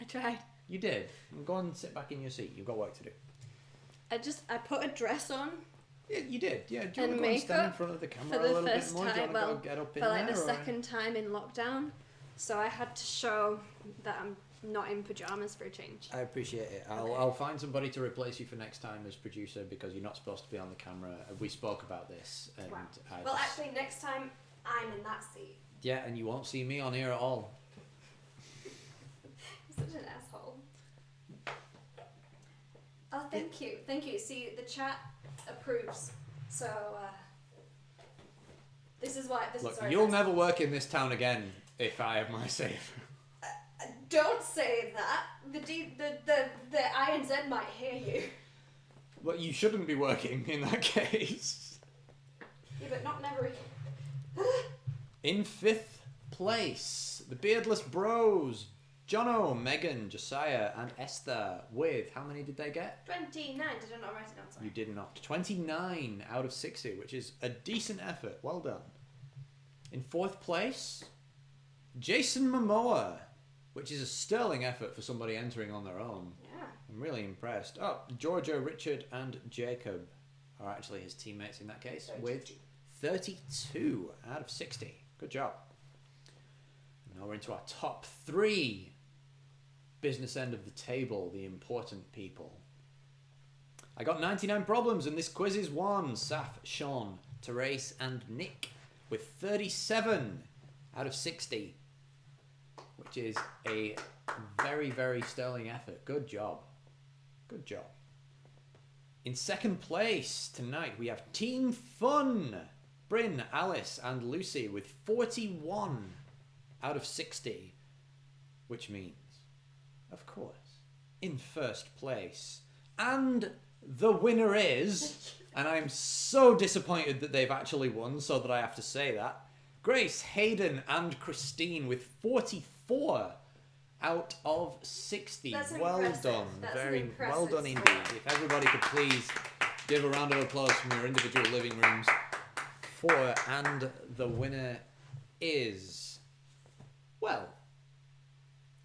B: I tried.
A: You did. Go and sit back in your seat. You've got work to do.
B: I put a dress on.
A: Yeah, you did. Yeah. Do you
B: And
A: want to go and stand in
B: makeup
A: front of the camera
B: for
A: a
B: the
A: little bit
B: first
A: more? Do you
B: time,
A: want to go get up in
B: for like
A: there?
B: the
A: or-
B: second time in lockdown, so I had to show that I'm not in pajamas for a change.
A: I appreciate it. I'll find somebody to replace you for next time as producer because you're not supposed to be on the camera. We spoke about this. And
B: Wow.
A: I
B: Well,
A: just-
B: actually, next time I'm in that seat.
A: Yeah, and you won't see me on here at all.
B: You're such an asshole. Oh, thank you. Thank you. See, the chat approves. So, this is why.
A: Look,
B: sorry,
A: you'll
B: guys.
A: never work in this town again if I have my say.
B: Don't say that. The INZ might hear you.
A: Well, you shouldn't be working in that case.
B: Yeah, but not never again.
A: In 5th place, the Beardless Bros, Jono, Megan, Josiah, and Esther, with how many did they get?
B: 29. Did I not write it down? Sorry.
A: You did not. 29 out of 60, which is a decent effort. Well done. In 4th place, Jason Momoa, which is a sterling effort for somebody entering on their own.
B: Yeah.
A: I'm really impressed. Oh, Georgia, Richard, and Jacob are actually his teammates in that case, with 32 out of 60. Good job. Now we're into our top 3. Business end of the table, the important people. I got 99 problems and this quiz is won. Saf, Sean, Therese, and Nick with 37 out of 60, which is a very, very sterling effort. Good job. Good job. In 2nd place tonight, we have Team Fun. Bryn, Alice, and Lucy with 41 out of 60, which means, of course, in 1st place. And the winner is, and I'm so disappointed that they've actually won, so that I have to say that, Grace, Hayden, and Christine with 44 out of 60.
B: That's
A: well
B: impressive.
A: done.
B: That's
A: Very
B: an
A: well done
B: impressive
A: indeed.
B: score.
A: If everybody could please give a round of applause from your individual living rooms. And the winner is, well,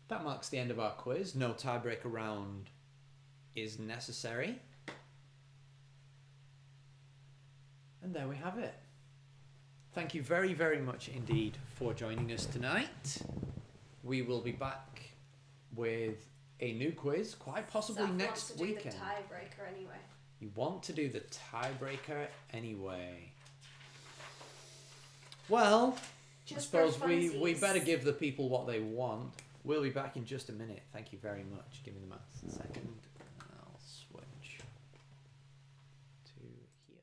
A: that marks the end of our quiz. No tiebreaker round is necessary. And there we have it. Thank you very, very much indeed for joining us tonight. We will be back with a new quiz, quite possibly
B: Saf
A: next
B: wants to do
A: weekend.
B: the tiebreaker anyway.
A: You want to do the tiebreaker anyway. Well, I
B: Just for
A: suppose we
B: funsies.
A: better give the people what they want. We'll be back in just a minute. Thank you very much. Give me the maths a second. I'll switch to here.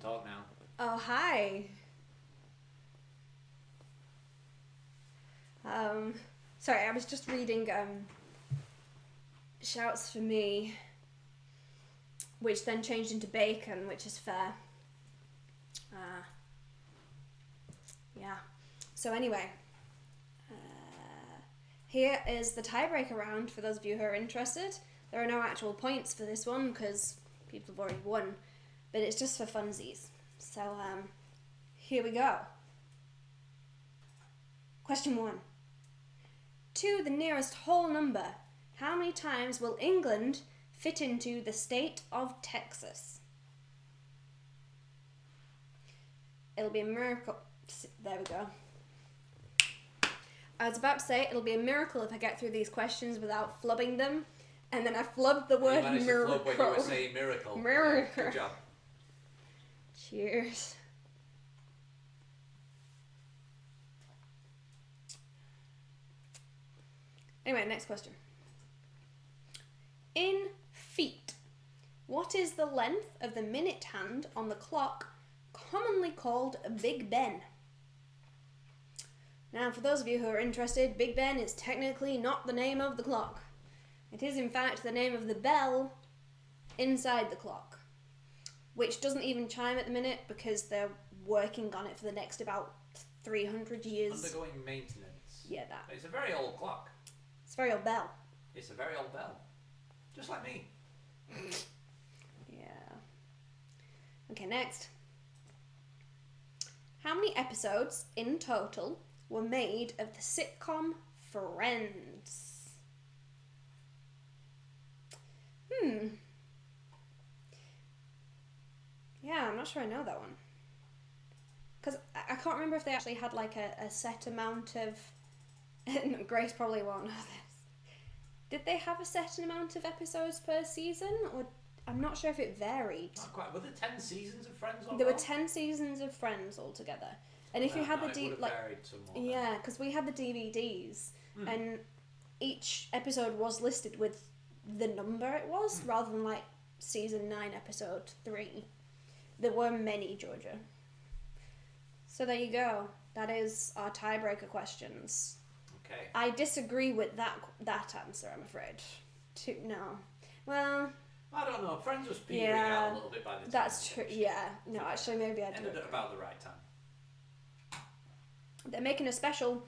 A: talk now.
B: Oh, hi. Sorry, I was just reading shouts for me, which then changed into bacon, which is fair. Yeah. So anyway, here is the tiebreaker round for those of you who are interested. There are no actual points for this one because people have already won, but it's just for funsies. So here we go. Question 1. To the nearest whole number, how many times will England fit into the state of Texas? It'll be a miracle. There we go. I was about to say it'll be a miracle if I get through these questions without flubbing them, and then I flubbed the word
A: you
B: miracle.
A: To flub when you were saying miracle.
B: Miracle.
A: Yeah, good job.
B: Cheers. Anyway, next question. In feet, what is the length of the minute hand on the clock commonly called Big Ben? Now, for those of you who are interested, Big Ben is technically not the name of the clock. It is, in fact, the name of the bell inside the clock, which doesn't even chime at the minute because they're working on it for the next about 300 years.
A: Undergoing maintenance.
B: Yeah, that.
A: It's a very old clock.
B: It's a very old bell.
A: It's a very old bell. Just like me.
B: Yeah. Okay, next. How many episodes in total were made of the sitcom Friends? Yeah, I'm not sure I know that one. Because I can't remember if they actually had like a set amount of... Grace probably won't know this. Did they have a set amount of episodes per season? Or I'm not sure if it varied.
A: Not quite. Were there 10 seasons of Friends overall?
B: There were 10 seasons of Friends altogether. And if you had the
A: it varied somewhat.
B: yeah, because we had the DVDs, and each episode was listed with the number it was, rather than like season 9, episode 3. There were many, Georgia. So there you go. That is our tiebreaker questions.
A: Okay.
B: I disagree with that answer, I'm afraid. No. Well...
A: I don't know. Friends was petering out a little bit by the time.
B: That's true. Yeah. No, actually, maybe I do.
A: Ended at about the right time.
B: They're making a special.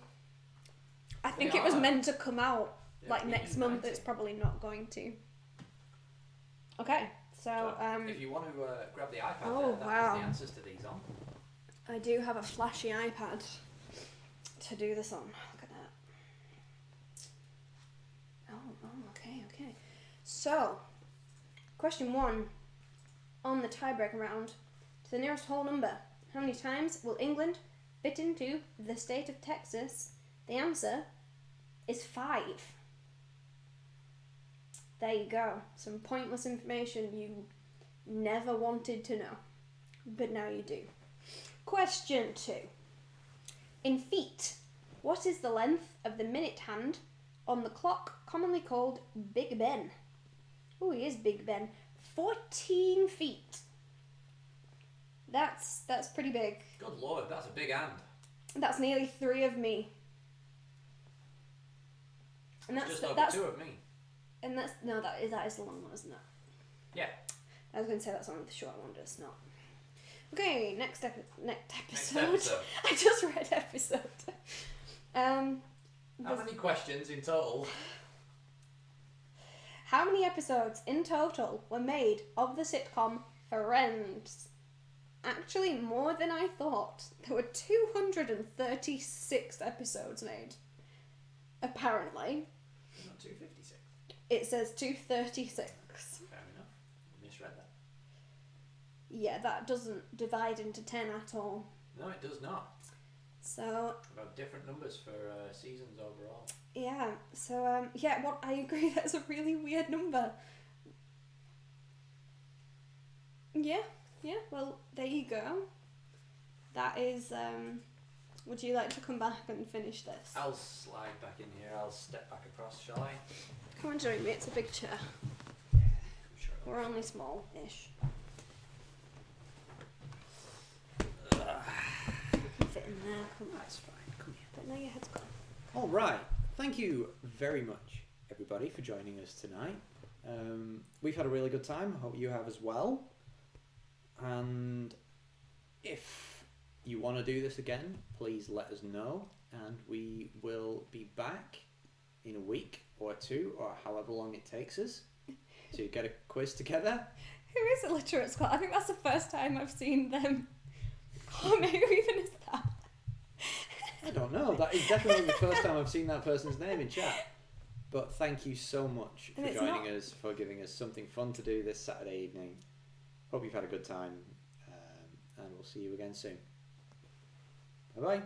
B: I think it was meant to come out like next month. It's probably not going to. Okay, so
A: if you want to grab the iPad,
B: oh,
A: that
B: wow.
A: has the answers to these on.
B: I do have a flashy iPad to do this on. Look at that. Oh, okay. So, question 1 on the tiebreaker round. To the nearest whole number, how many times will England fit into the state of Texas? The answer is 5. There you go. Some pointless information you never wanted to know, but now you do. Question 2. In feet, what is the length of the minute hand on the clock commonly called Big Ben? Oh, he is Big Ben. 14 feet. That's pretty big.
A: Good lord, that's a big hand.
B: That's nearly 3 of me. And
A: that's just over 2 of me.
B: And that is the long one, isn't it?
A: Yeah.
B: I was going to say that's only the short one, but it's not. Okay, next episode.
A: Next episode.
B: I just read episode.
A: How many questions in total?
B: How many episodes in total were made of the sitcom Friends? Actually, more than I thought. There were 236 episodes made. Apparently.
A: Not 256.
B: It says 236.
A: Fair enough. I misread that.
B: Yeah, that doesn't divide into 10 at all.
A: No, it does not.
B: So...
A: About different numbers for seasons overall.
B: Yeah, so, I agree, that's a really weird number. Yeah, well, there you go. That is, would you like to come back and finish this?
A: I'll slide back in here, I'll step back across, shall I?
B: Come on, join me, it's a big chair.
A: Yeah, I'm sure.
B: We're only small-ish. Come on.
A: That's fine. Come here.
B: But now your head's gone.
A: All right. Thank you very much, everybody, for joining us tonight. We've had a really good time. Hope you have as well. And if you want to do this again, please let us know, and we will be back in a week or two, or however long it takes us to get a quiz together.
B: Who is Illiterate Squad? I think that's the first time I've seen them. Oh no, who even is that?
A: I don't know. That is definitely the first time I've seen that person's name in chat. But thank you so much for joining us, for giving us something fun to do this Saturday evening. Hope you've had a good time, and we'll see you again soon. Bye-bye.